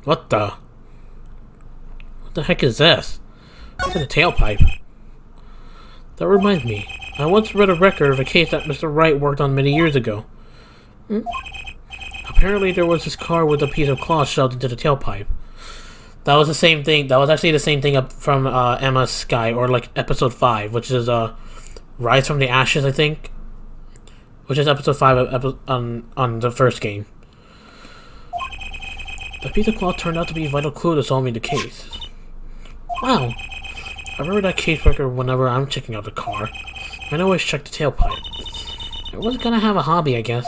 What the heck is this? It's in a tailpipe. That reminds me. I once read a record of a case that Mr. Wright worked on many years ago. Apparently there was this car with a piece of cloth shoved into the tailpipe. That was the same thing. That was actually the same thing up from Emma Sky, or like episode 5, which is Rise from the Ashes, I think. Which is episode 5 on the first game. The piece of cloth turned out to be a vital clue to solving the case. Wow. I remember that case record whenever I'm checking out the car. I always check the tailpipe. I was gonna have a hobby, I guess.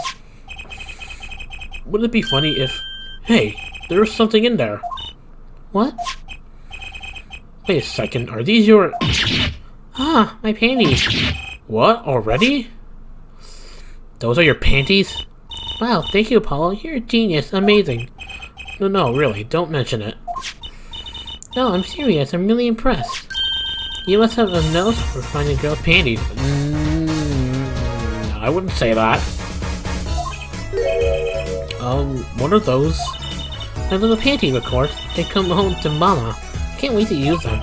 Wouldn't it be funny if... Hey, there was something in there. What? Wait a second, are these your... Ah, my panties. What, already? Those are your panties? Wow, thank you, Apollo. You're a genius. Amazing. No, really, don't mention it. No, I'm serious. I'm really impressed. You must have a nose for finding girls' panties. I wouldn't say that. What are those? My little panties, of course. They come home to Mama. Can't wait to use them.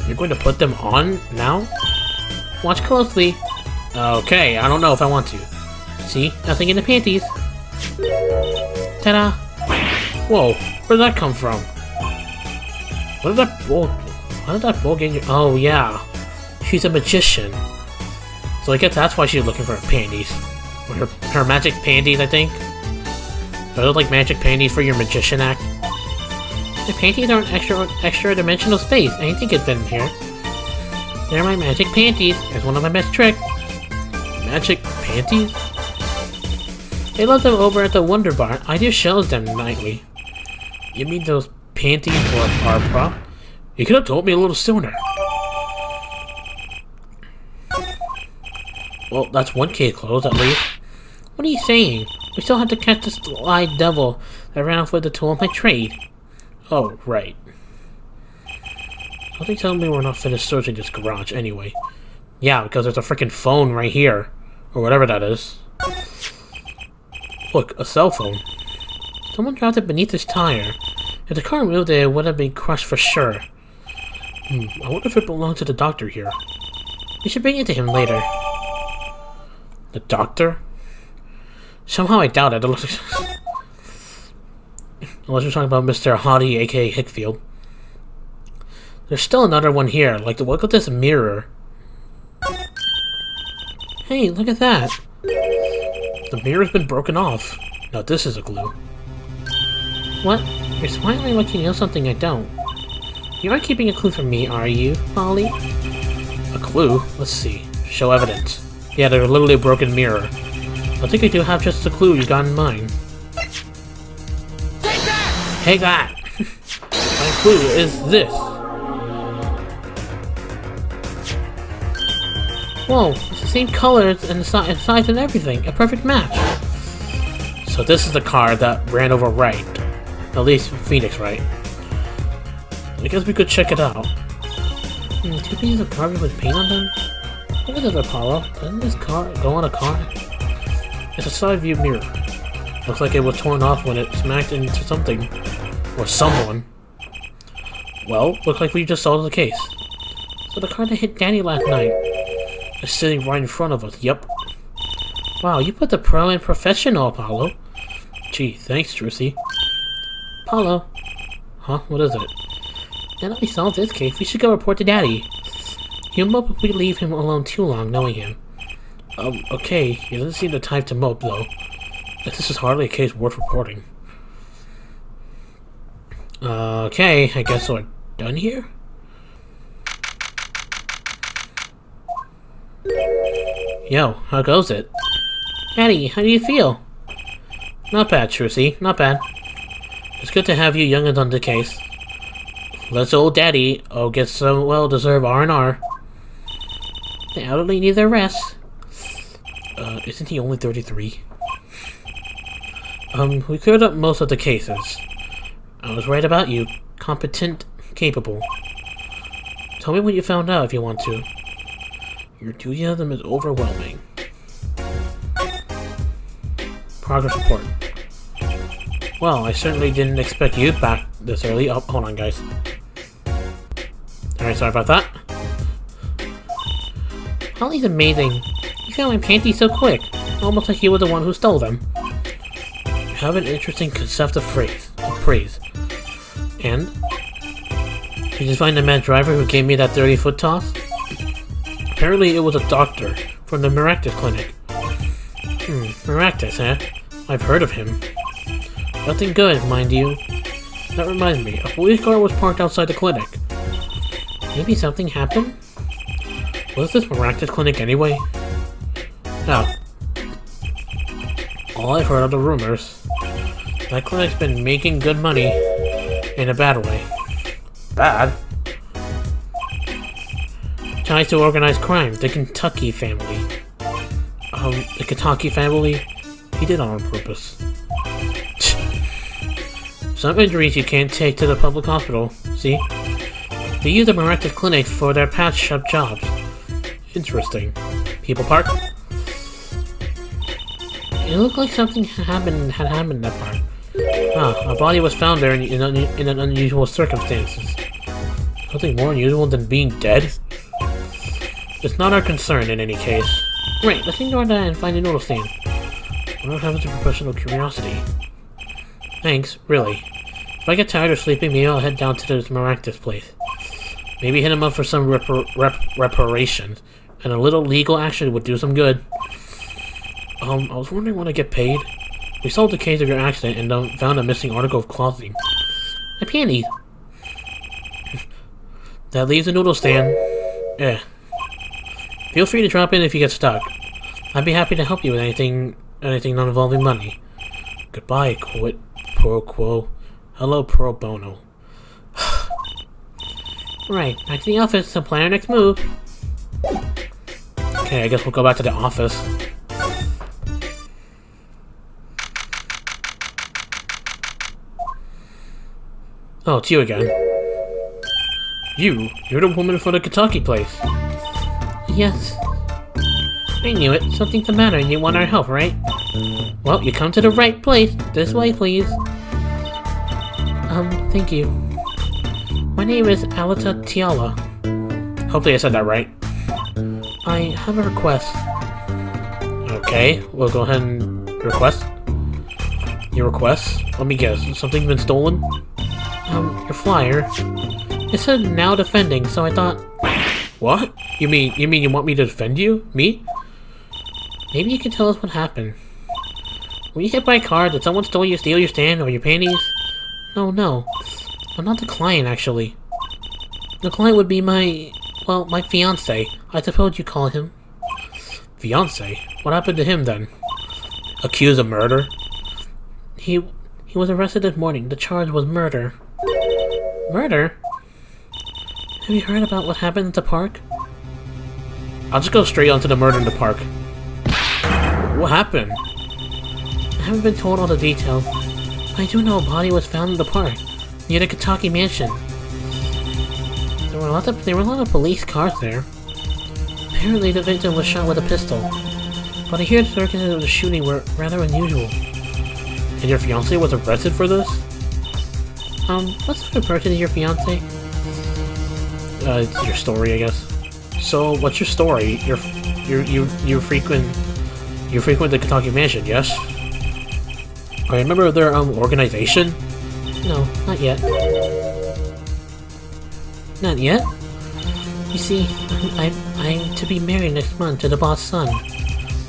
You're going to put them on now? Watch closely. Okay, I don't know if I want to. See? Nothing in the panties. Ta-da! Whoa, where did that come from? What did that bull... How did that bull get in your... Oh, yeah. She's a magician. So I guess that's why she's looking for her panties. Or her magic panties, I think. Are those like magic panties for your magician act? The panties are an extra dimensional space. Anything could fit in here. They're my magic panties. It's one of my best tricks. Magic panties? They love them over at the Wonder Bar. I do shows them nightly. You mean those panties are prop? You could have told me a little sooner. Well, that's one case closed at least. What are you saying? We still have to catch this sly devil that ran off with the tool of my trade. Oh, right. How they tell me we're not finished searching this garage anyway? Yeah, because there's a freaking phone right here. Or whatever that is. Look, a cell phone. Someone dropped it beneath his tire. If the car moved it would have been crushed for sure. I wonder if it belonged to the doctor here. We should bring it to him later. The doctor? Somehow I doubt it. It looks like... Unless you're talking about Mr. Hottie, aka Hickfield. There's still another one here. Like, look at this mirror. Hey, look at that. The mirror's been broken off. Now this is a clue. What? You're smiling like you know something I don't. You aren't keeping a clue from me, are you, Polly? A clue? Let's see. Show evidence. Yeah, there's literally a broken mirror. I think I do have just the clue you got in mind. Take that! My clue is this. Whoa, it's the same colors and size and everything. A perfect match. So this is the car that ran over Wright. At least Phoenix, right? I guess we could check it out. Two pieces of garbage with paint on them? Look at this, Apollo. Doesn't this car go on a car? It's a side view mirror. Looks like it was torn off when it smacked into something. Or someone. Well, looks like we just solved the case. So the car that hit Danny last night is sitting right in front of us. Yep. Wow, you put the pro in professional, Apollo. Gee, thanks, Trucy. Apollo. Huh? What is it? Now that we solved this case, we should go report to Daddy. He'll mope if we leave him alone too long, knowing him. Okay. He doesn't seem the type to mope, though. This is hardly a case worth reporting. Okay, I guess we're done here? Yo, how goes it? Daddy, how do you feel? Not bad, Trucy, not bad. It's good to have you youngins on the case. Let's old Daddy get some well-deserved R&R. The elderly need their rest. Isn't he only 33? We cleared up most of the cases. I was right about you. Competent, capable. Tell me what you found out if you want to. Your enthusiasm is overwhelming. Progress report. Well, I certainly didn't expect you back this early. Oh, hold on, guys. Alright, sorry about that. Holly's amazing. He found my panties so quick. Almost like he was the one who stole them. You have an interesting concept of praise. And? Did you find the mad driver who gave me that 30-foot toss? Apparently it was a doctor from the Maractus clinic. Maractus, eh? I've heard of him. Nothing good, mind you. That reminds me, a police car was parked outside the clinic. Maybe something happened? What's this Maractus clinic anyway? Oh. All I've heard are the rumors. That clinic's been making good money. In a bad way. Bad? Ties to organized crime, the Kentucky family. The Kentucky family? He did it on purpose. Some injuries you can't take to the public hospital, see? They use the Maractus clinic for their patch-up jobs. Interesting. People park? It looked like something had happened in that part. A body was found there in unusual circumstances. Something more unusual than being dead? It's not our concern in any case. Right, let's ignore that and find a noodle stand. I don't have a professional curiosity. Thanks, really. If I get tired of sleeping, maybe I'll head down to this miraculous place. Maybe hit him up for some reparations, and a little legal action would do some good. I was wondering when I get paid. We solved the case of your accident and found a missing article of clothing. My panties. That leaves the noodle stand. Yeah. Feel free to drop in if you get stuck. I'd be happy to help you with anything not involving money. Goodbye, quid pro quo. Hello, pro bono. Right, back to the office to plan our next move. Okay, I guess we'll go back to the office. Oh, it's you again. You're the woman from the Kentucky place. Yes. I knew it. Something's the matter and you want our help, right? Well, you come to the right place. This way, please. Thank you. My name is Alita Tiala. Hopefully I said that right. I have a request. Okay, we'll go ahead and request. Your request? Let me guess. Something's been stolen? Your flyer. It said now defending, so I thought... What? You mean you want me to defend you? Me? Maybe you can tell us what happened. Were you hit by a car? Did someone steal your stand or your panties? No. I'm not the client, actually. The client would be my fiancé. I suppose you call him. Fiancé? What happened to him, then? Accused of murder? He was arrested this morning. The charge was murder. Murder? Have you heard about what happened at the park? I'll just go straight onto the murder in the park. What happened? I haven't been told all the details, but I do know a body was found in the park, near the Kentucky mansion. There were a lot of police cars there. Apparently the victim was shot with a pistol, but I hear the circumstances of the shooting were rather unusual. And your fiancé was arrested for this? What sort of person is your fiancé? It's your story, I guess. So, what's your story? You frequent the Kentucky mansion, yes? I remember their organization? No, not yet. Not yet? You see, I'm to be married next month to the boss' son.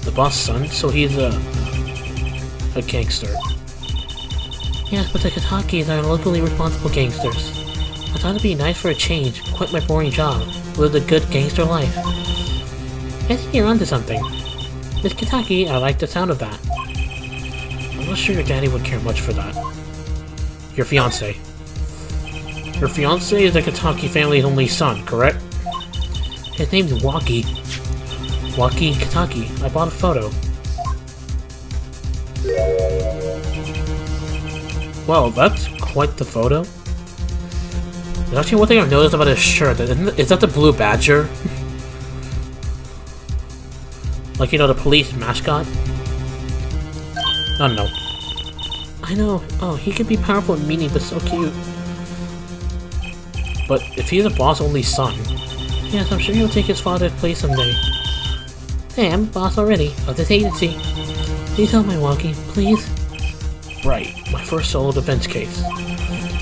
The boss' son? So he's a gangster. Yes, but the Kentuckys are locally responsible gangsters. I thought it'd be nice for a change, quit my boring job, live a good gangster life. I think you're onto something. Miss Kentucky, I like the sound of that. I'm not sure your daddy would care much for that. Your fiancé. Your fiancé is the Kentucky family's only son, correct? His name's Waki. Waki Kentucky. I bought a photo. Well, that's quite the photo. There's actually one thing I've noticed about his shirt. Is that the blue badger? Like, you know, the police mascot? I don't know. I know. Oh, he can be powerful and meaning, but so cute. But if he's a boss' only son... Yes, I'm sure he'll take his father's place someday. Hey, I'm boss already, of this agency. Please help my Waki, please. Right, my first solo defense case.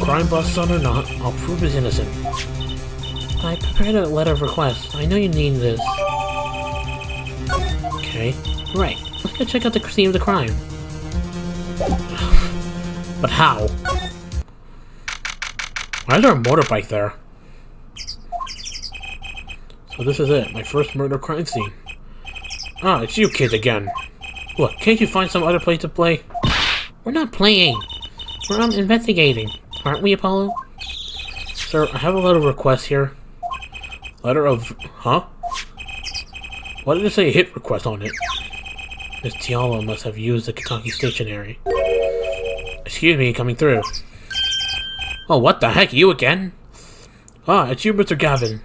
Crime boss son or not, I'll prove he's innocent. I prepared a letter of request. I know you need this. Okay. Right. Let's go check out the scene of the crime. But how? Why is there a motorbike there? So this is it, my first murder crime scene. Ah, it's you kids again. Look, can't you find some other place to play? We're not playing. We're investigating. Aren't we, Apollo? Sir, I have a letter of request here. Letter of... Huh? Why did it say hit request on it? Miss Tiala must have used the Kentucky stationery. Excuse me, coming through. Oh, what the heck? You again? Ah, it's you, Mr. Gavin.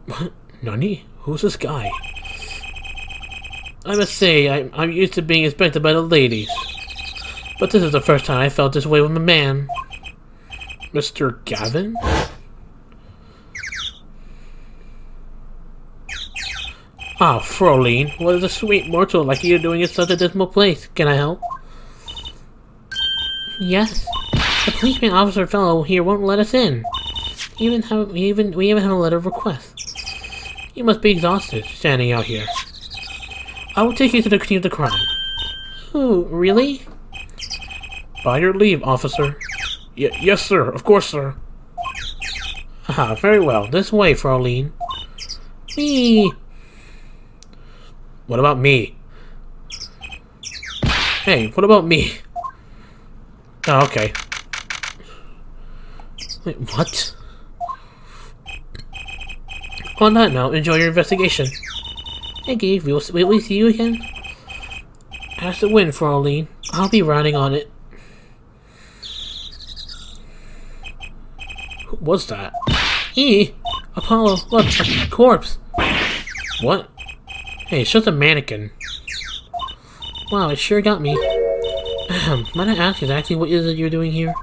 What? Nani? Who's this guy? I must say, I'm used to being inspected by the ladies. But this is the first time I felt this way with a man. Mr. Gavin? Ah, Froline, what is a sweet mortal like you doing in such a dismal place? Can I help? Yes. The policeman officer fellow here won't let us in. We even have a letter of request. You must be exhausted, standing out here. I will take you to the scene of the crime. Oh, really? By your leave, officer. Yes, sir. Of course, sir. Ah, very well. This way, Froline. Me. What about me? Hey, what about me? Oh, okay. Wait, what? On that note, enjoy your investigation. Thank you. Will we see you again? As the wind, Froline. I'll be riding on it. Who was that? Apollo, look, a corpse. What? Hey, it's just a mannequin. Wow, it sure got me. Might I ask exactly what is it you're doing here?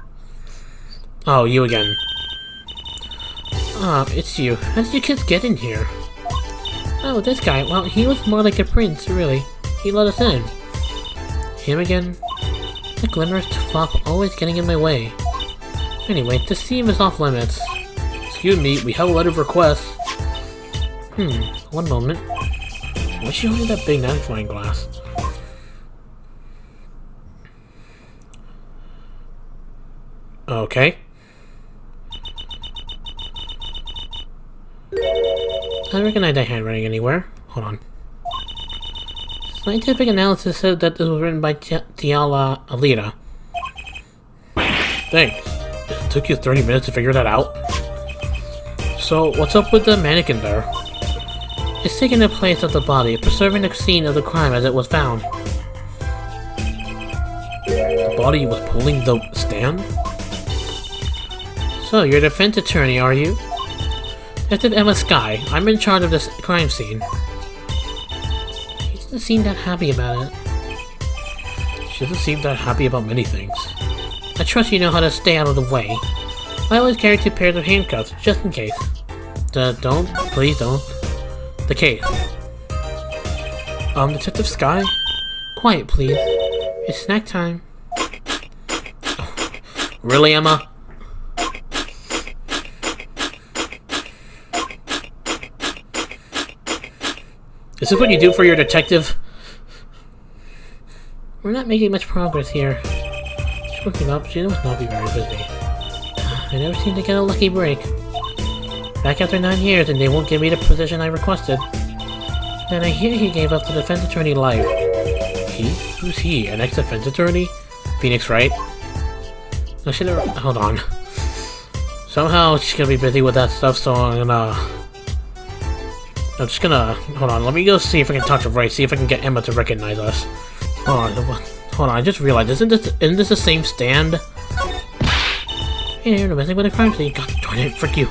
Oh, you again. Ah, it's you. How did you kids get in here? Oh, this guy. Well, he was more like a prince, really. He let us in. Him again? The glimmer's flop always getting in my way. Anyway, this scene is off limits. Excuse me, we have a letter of request. One moment. Why's she holding that big magnifying glass? Okay. I don't recognize that handwriting anywhere. Hold on. Scientific analysis said that this was written by Tiala Alita. Thanks. It took you 30 minutes to figure that out? So, what's up with the mannequin there? It's taking the place of the body, preserving the scene of the crime as it was found. The body was pulling the stand? So, you're a defense attorney, are you? Detective Emma Sky, I'm in charge of this crime scene. She doesn't seem that happy about it. She doesn't seem that happy about many things. I trust you know how to stay out of the way. I always carry 2 pairs of handcuffs, just in case. Don't. Please don't. The case. Detective Sky? Quiet, please. It's snack time. Oh, really, Emma? Is this what you do for your detective? We're not making much progress here. She's working up. She must not be very busy. I never seem to get a lucky break. Back after 9 years and they won't give me the position I requested. Then I hear he gave up the defense attorney life. He? Who's he? An ex-defense attorney? Phoenix, right? I should have... Hold on. Somehow she's gonna be busy with that stuff, so I'm just gonna... Hold on, let me go see if I can talk to Ray, see if I can get Emma to recognize us. Hold on, I just realized, isn't this the same stand? Hey, you're messing with a crime scene. God darn it, frick you.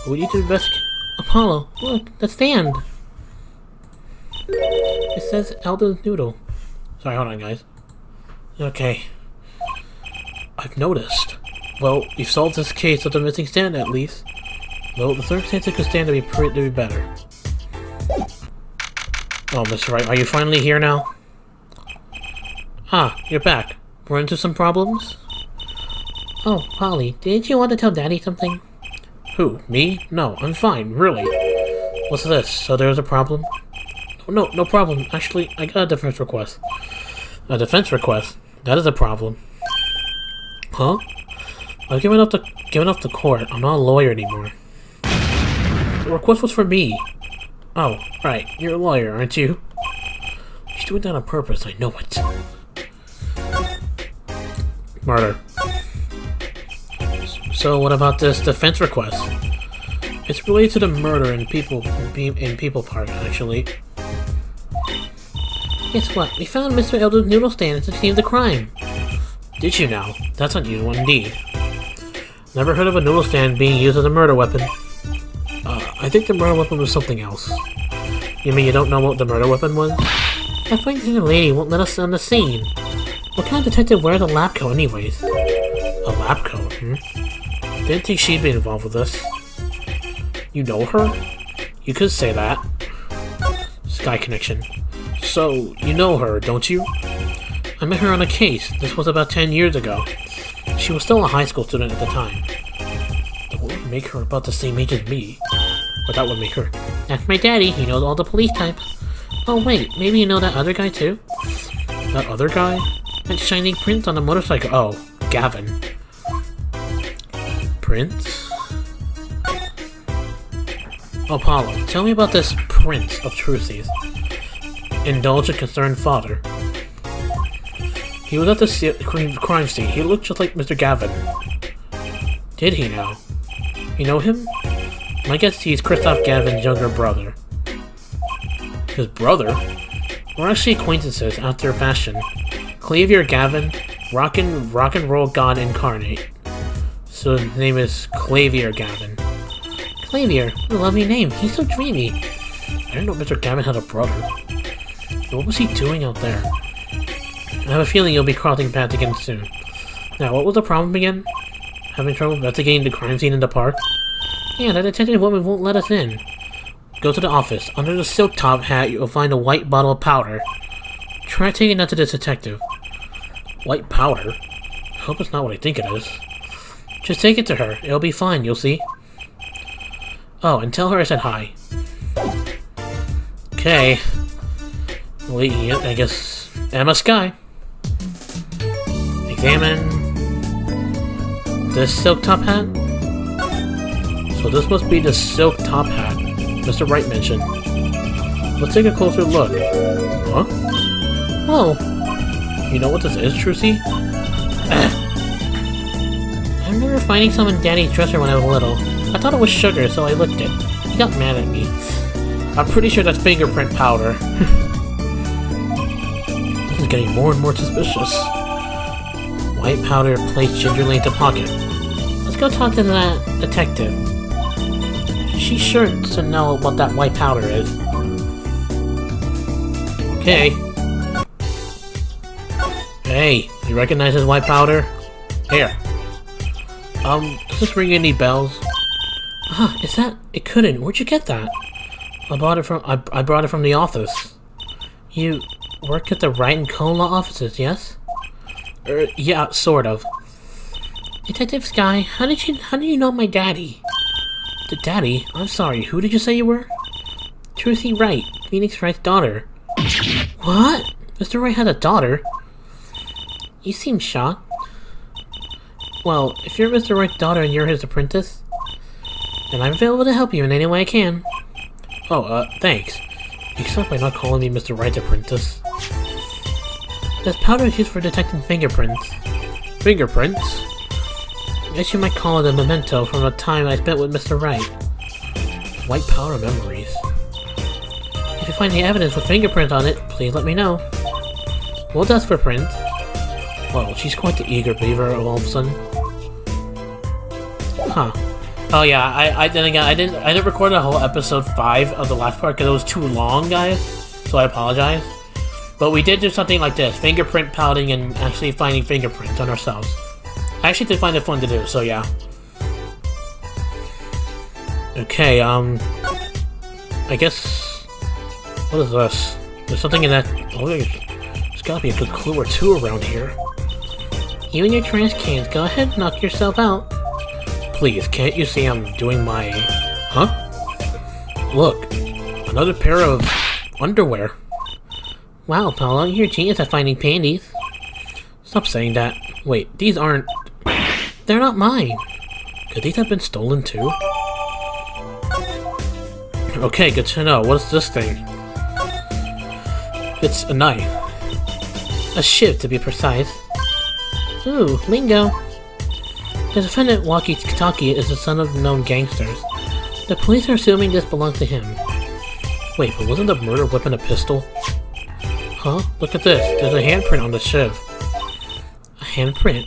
We need to investigate. Apollo, look, the stand. It says Aldo's Noodle. Sorry, hold on, guys. Okay. I've noticed. Well, we've solved this case of the missing stand, at least. Though the circumstances could stand to be better. Oh, Mr. Wright, are you finally here now? Ah, you're back. We're into some problems? Oh, Polly, didn't you want to tell Daddy something? Who, me? No, I'm fine, really. What's this? So there's a problem? No problem. Actually, I got a defense request. A defense request? That is a problem. Huh? I've given up the court. I'm not a lawyer anymore. The request was for me. Oh, right. You're a lawyer, aren't you? He's doing that on purpose, I know it. Murder. So what about this defense request? It's related to the murder in People Park, actually. Guess what? We found Mr. Elder's noodle stand at the scene of the crime. Did you now? That's unusual indeed. Never heard of a noodle stand being used as a murder weapon. I think the murder weapon was something else. You mean you don't know what the murder weapon was? That fine lady won't let us on the scene. What kind of detective wears a lab coat anyways? A lab coat, Didn't think she'd be involved with this. You know her? You could say that. Sky connection. So, you know her, don't you? I met her on a case. This was about 10 years ago. She was still a high school student at the time. That would make her about the same age as me. Or that would make her. That's my daddy. He knows all the police types. Oh wait, maybe you know that other guy too? That other guy? That shining prince on the motorcycle. Oh, Gavin. Prince? Apollo, tell me about this prince of Trucy's. Indulge a concerned father. He was at the crime scene. He looked just like Mr. Gavin. Did he now? You know him? I guess he's Christoph Gavin's younger brother. His brother? We're actually acquaintances after fashion. Xavier Gavin, rock and roll god incarnate. So his name is Xavier Gavin. Xavier, what a lovely name. He's so dreamy. I didn't know Mr. Gavin had a brother. What was he doing out there? I have a feeling you'll be crossing paths again soon. Now, what was the problem again? Having trouble investigating the crime scene in the park? Yeah, that detective woman won't let us in. Go to the office. Under the silk top hat, you'll find a white bottle of powder. Try taking that to the detective. White powder? I hope it's not what I think it is. Just take it to her. It'll be fine, you'll see. Oh, and tell her I said hi. Okay. Wait, I guess... Emma Sky. Examine... this silk top hat? So this must be the silk top hat Mr. Wright mentioned. Let's take a closer look. Huh? Whoa. You know what this is, Trucy? I remember finding some in Daddy's dresser when I was little. I thought it was sugar, so I licked it. He got mad at me. I'm pretty sure that's fingerprint powder. This is getting more and more suspicious. White powder placed gingerly into pocket. Let's go talk to that detective. She's sure to know what that white powder is. Okay. Hey, you recognize this white powder? Here. Does this ring any bells? Ah, is that? It couldn't. Where'd you get that? I brought it from the office. You work at the Wright and Cola offices, yes? Yeah, sort of. Detective Sky, how do you know my daddy? The daddy? I'm sorry, who did you say you were? Trucy Wright, Phoenix Wright's daughter. What? Mr. Wright had a daughter? You seem shocked. Well, if you're Mr. Wright's daughter and you're his apprentice, then I'm available to help you in any way I can. Oh, thanks. You start by not calling me Mr. Wright's apprentice. This powder is used for detecting fingerprints. Fingerprints? I guess you might call it a memento from the time I spent with Mr. Wright. White powder memories. If you find the evidence with fingerprints on it, please let me know. We'll dust for print. Well, she's quite the eager beaver all of a sudden. Huh. Oh yeah, I didn't record a whole episode 5 of the last part because it was too long, guys. So I apologize. But we did do something like this: fingerprint pouting and actually finding fingerprints on ourselves. I actually did find it fun to do, so yeah. Okay, I guess... what is this? There's something in that... oh, there's gotta be a good clue or two around here. You and your trash cans, go ahead and knock yourself out. Please, can't you see I'm doing my... huh? Look, another pair of underwear. Wow, Paolo, you're a genius at finding panties. Stop saying that. Wait, these aren't... they're not mine. Could these have been stolen too? Okay, good to know. What's this thing? It's a knife. A shiv, to be precise. Ooh, lingo. The defendant, Walkie-Talkie, is the son of known gangsters. The police are assuming this belongs to him. Wait, but wasn't the murder weapon a pistol? Huh? Look at this. There's a handprint on the shiv. A handprint?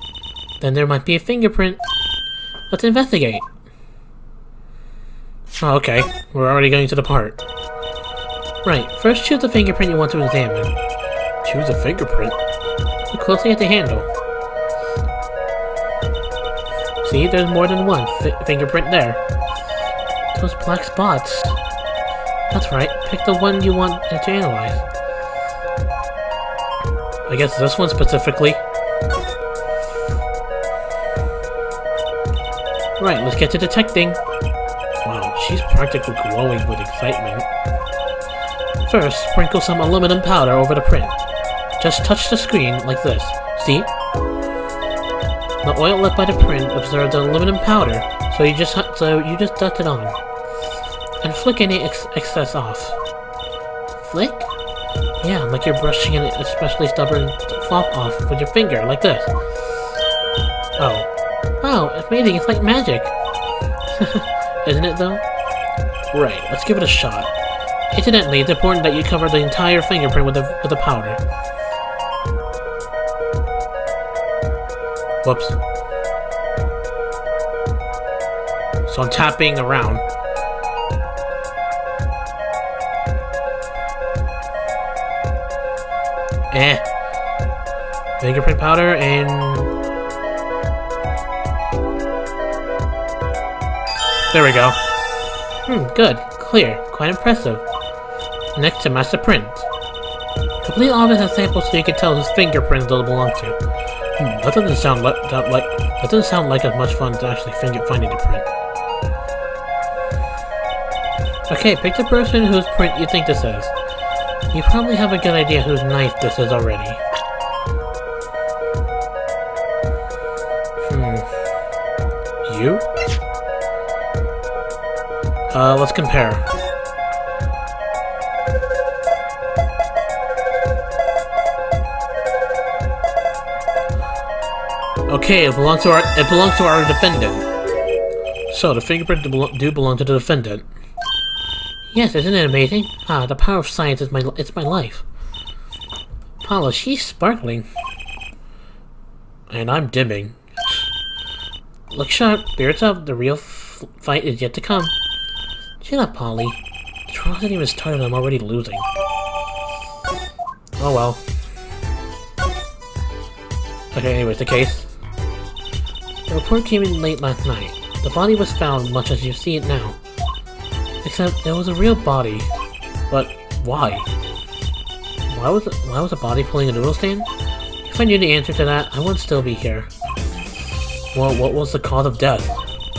Then there might be a fingerprint. Let's investigate. Oh, okay. We're already going to the part. Right, first choose the fingerprint you want to examine. Choose a fingerprint? Look closely at the handle. See, there's more than one fingerprint there. Those black spots. That's right, pick the one you want to analyze. I guess this one specifically. Right, let's get to detecting. Wow, she's practically glowing with excitement. First, sprinkle some aluminum powder over the print. Just touch the screen like this. See? The oil left by the print absorbs the aluminum powder, so you just dust it on. And flick any excess off. Flick? Yeah, like you're brushing an especially stubborn flop off with your finger, like this. Oh. Wow, it's amazing, it's like magic. Isn't it though? Right, let's give it a shot. Incidentally, it's important that you cover the entire fingerprint with the powder. Whoops. So I'm tapping around. Fingerprint powder and... There we go. Good. Clear. Quite impressive. Next to match the print. Complete all of his samples so you can tell whose fingerprints they'll belong to. That doesn't sound like as much fun to actually finding the print. Okay, pick the person whose print you think this is. You probably have a good idea whose knife this is already. You? Let's compare. Okay, it belongs to our defendant. So the fingerprints do belong to the defendant. Yes, isn't it amazing? Ah, the power of science is my life. Paula, she's sparkling. And I'm dimming. Look sharp, spirits up, the real fight is yet to come. Chill up, Polly. The trial hasn't even started, I'm already losing. Oh well. Okay, anyways, the case. The report came in late last night. The body was found much as you see it now. Except it was a real body. But why? Why was a body pulling a noodle stand? If I knew the answer to that, I wouldn't still be here. Well, what was the cause of death?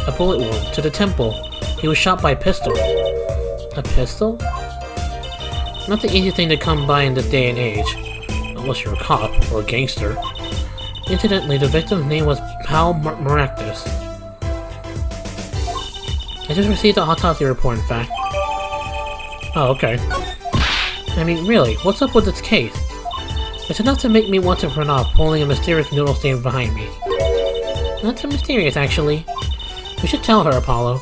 A bullet wound to the temple. He was shot by a pistol. A pistol? Not the easy thing to come by in this day and age. Unless you're a cop or a gangster. Incidentally, the victim's name was Pal Maractus. I just received the autopsy report, in fact. Oh, okay. I mean, really, what's up with this case? It's enough to make me want to run off, pulling a mysterious noodle stand behind me. Not so mysterious, actually. We should tell her, Apollo.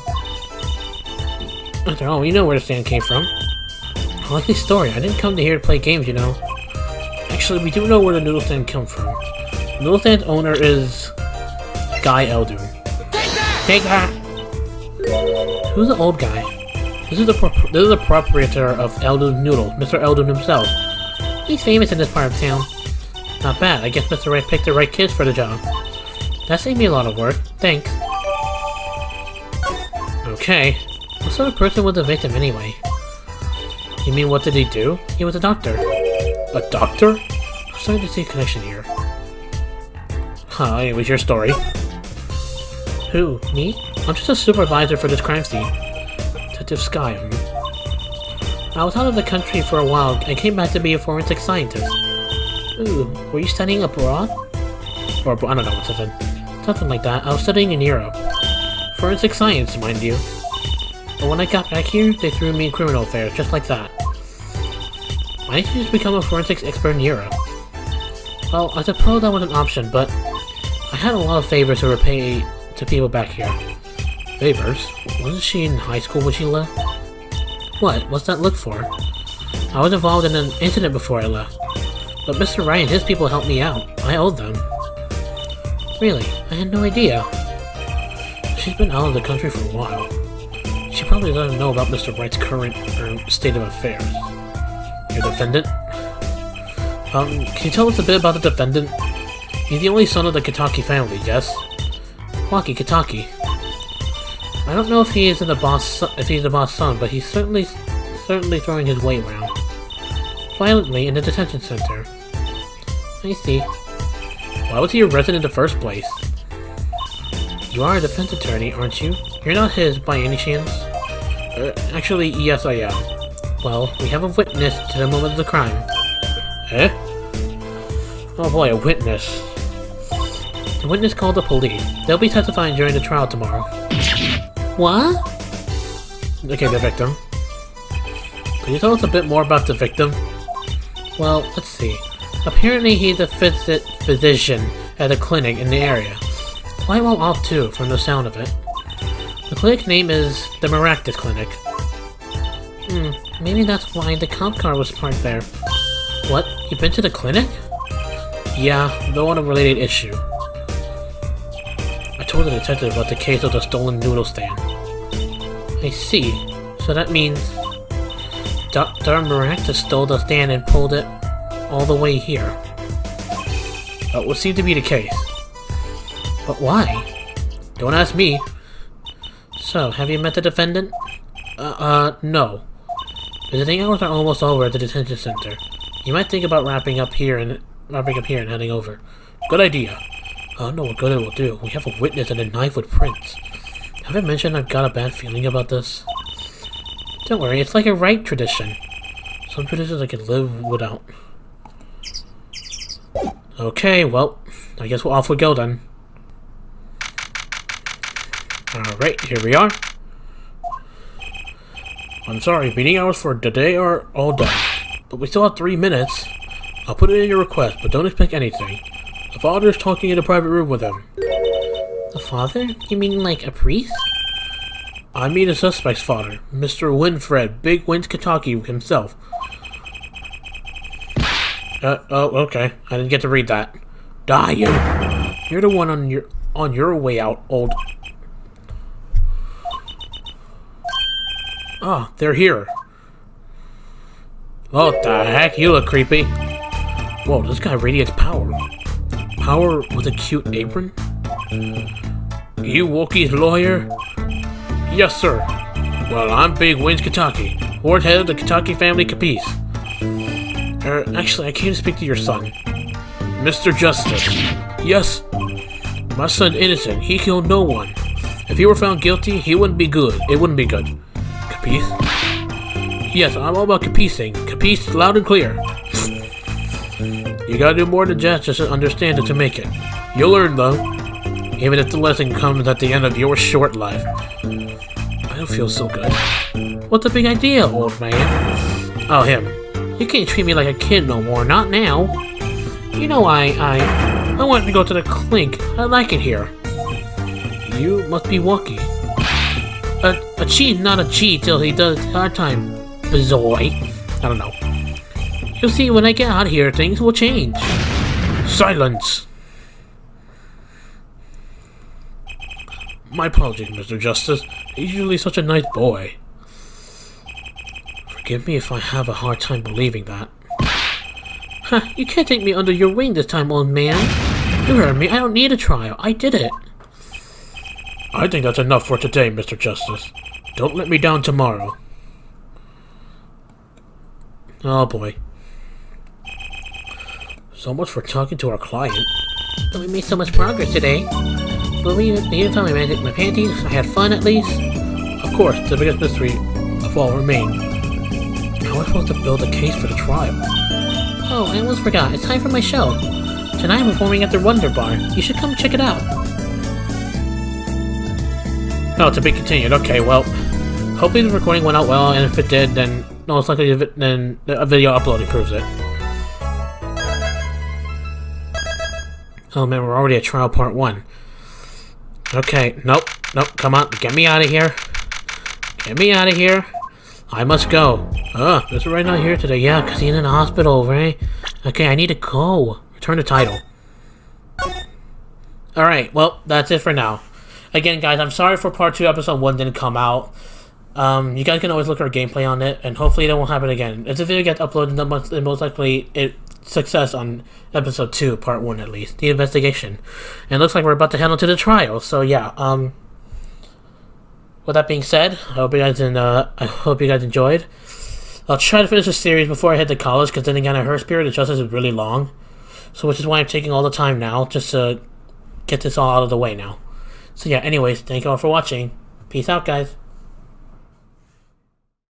After all, you know where the stand came from. I like this story. I didn't come to here to play games, you know. Actually, we do know where the noodle stand comes from. The noodle stand's owner is... Guy Eldon. Take that! Who's the old guy? This is the proprietor of Eldon Noodle, Mr. Eldon himself. He's famous in this part of town. Not bad. I guess Mr. Wright picked the right kids for the job. That saved me a lot of work. Thanks. Okay. What sort of person was the victim anyway? You mean what did he do? He was a doctor. A doctor? I'm starting to see a connection here. Huh, anyways, your story. Who? Me? I'm just a supervisor for this crime scene. Detective Sky. I was out of the country for a while and came back to be a forensic scientist. Ooh, were you studying abroad? Or, I don't know what to say. Something like that. I was studying in Europe. Forensic science, mind you. But when I got back here, they threw me in criminal affairs, just like that. Why didn't you just become a forensics expert in Europe? Well, I suppose that was an option, but I had a lot of favors to repay to people back here. Favors? Wasn't she in high school when she left? What? What's that look for? I was involved in an incident before I left. But Mr. Wright and his people helped me out. I owed them. Really? I had no idea. She's been out of the country for a while. She probably doesn't know about Mr. Wright's current state of affairs. Your defendant? Can you tell us a bit about the defendant? He's the only son of the Kitaki family, yes? Waki Kitaki. I don't know if he is the boss son, but he's certainly certainly throwing his weight around. Violently in the detention center. I see. Why was he arrested in the first place? You are a defense attorney, aren't you? You're not his by any chance? Actually, yes I am. Well, we have a witness to the moment of the crime. Eh? Oh boy, a witness. The witness called the police. They'll be testifying during the trial tomorrow. What? Okay, the victim. Could you tell us a bit more about the victim? Well, let's see. Apparently he's a physician at a clinic in the area. Quite well off too, from the sound of it. The clinic name is the Maractus Clinic. Maybe that's why the cop car was parked there. What? You've been to the clinic? Yeah, though on a related issue. I told the detective about the case of the stolen noodle stand. I see. So that means Dr. Maractus stole the stand and pulled it all the way here. That would seem to be the case. But why? Don't ask me. So, have you met the defendant? No. Visiting hours are almost over at the detention center. You might think about wrapping up here and heading over. Good idea. I don't know what good it will do. We have a witness and a knife with prints. Have I mentioned I've got a bad feeling about this? Don't worry, it's like a right tradition. Some traditions I can live without. Okay, well, I guess we're off we go then. Alright, here we are. I'm sorry, meeting hours for today are all done. But we still have 3 minutes. I'll put it in your request, but don't expect anything. The father's talking in a private room with him. The father? You mean like a priest? I mean the suspect's father, Mr. Winfred, Big Wins Kentucky himself. Oh, okay. I didn't get to read that. Die, you! You're the one on your way out, old... Ah, they're here. What the heck? You look creepy. Whoa, this guy radiates power. Power with a cute apron? You Wookie's lawyer? Yes, sir. Well, I'm Big Wins Kentucky, fourth head of the Kentucky family capiche. Actually, I came to speak to your son. Mr. Justice. Yes. My son's innocent. He killed no one. If he were found guilty, he wouldn't be good. It wouldn't be good. Capiche? Yes, I'm all about capiching. Capiche loud and clear. You gotta do more than just understand it to make it. You'll learn, though. Even if the lesson comes at the end of your short life. I don't feel so good. What's the big idea, old man? Oh, him. You can't treat me like a kid no more, not now. You know I want to go to the clink. I like it here. You must be Wookie. A cheat, not a cheat till he does hard time, boy. I don't know. You'll see when I get out of here, things will change. Silence! My apologies, Mr. Justice. He's usually such a nice boy. Forgive me if I have a hard time believing that. Huh, you can't take me under your wing this time, old man. You heard me, I don't need a trial. I did it. I think that's enough for today, Mr. Justice. Don't let me down tomorrow. Oh boy. So much for talking to our client. But we made so much progress today. But we even found my panties. I had fun at least. Of course, the biggest mystery of all remained. How am I supposed to build a case for the trial? Oh, I almost forgot. It's time for my show. Tonight I'm performing at the Wonder Bar. You should come check it out. Oh, to be continued. Okay, well, hopefully the recording went out well, and if it did, then most likely then a video uploading proves it. Oh man, we're already at trial part 1. Okay, nope, come on, get me out of here. Get me out of here. I must go. Mr. Right not here today. Yeah, because he's in the hospital, right? Okay, I need to go. Return the title. Alright, well, that's it for now. Again, guys, I'm sorry for part 2, episode 1 didn't come out. You guys can always look at our gameplay on it, and hopefully that won't happen again. If the video gets uploaded, then most likely it's success on episode 2, part 1 at least, the investigation. And it looks like we're about to head on to the trial, so yeah, with that being said, I hope you guys enjoyed. I'll try to finish the series before I head to college, because then again, I heard Spirit of Justice is really long. So, which is why I'm taking all the time now, just to get this all out of the way now. So, yeah, anyways, thank you all for watching. Peace out, guys.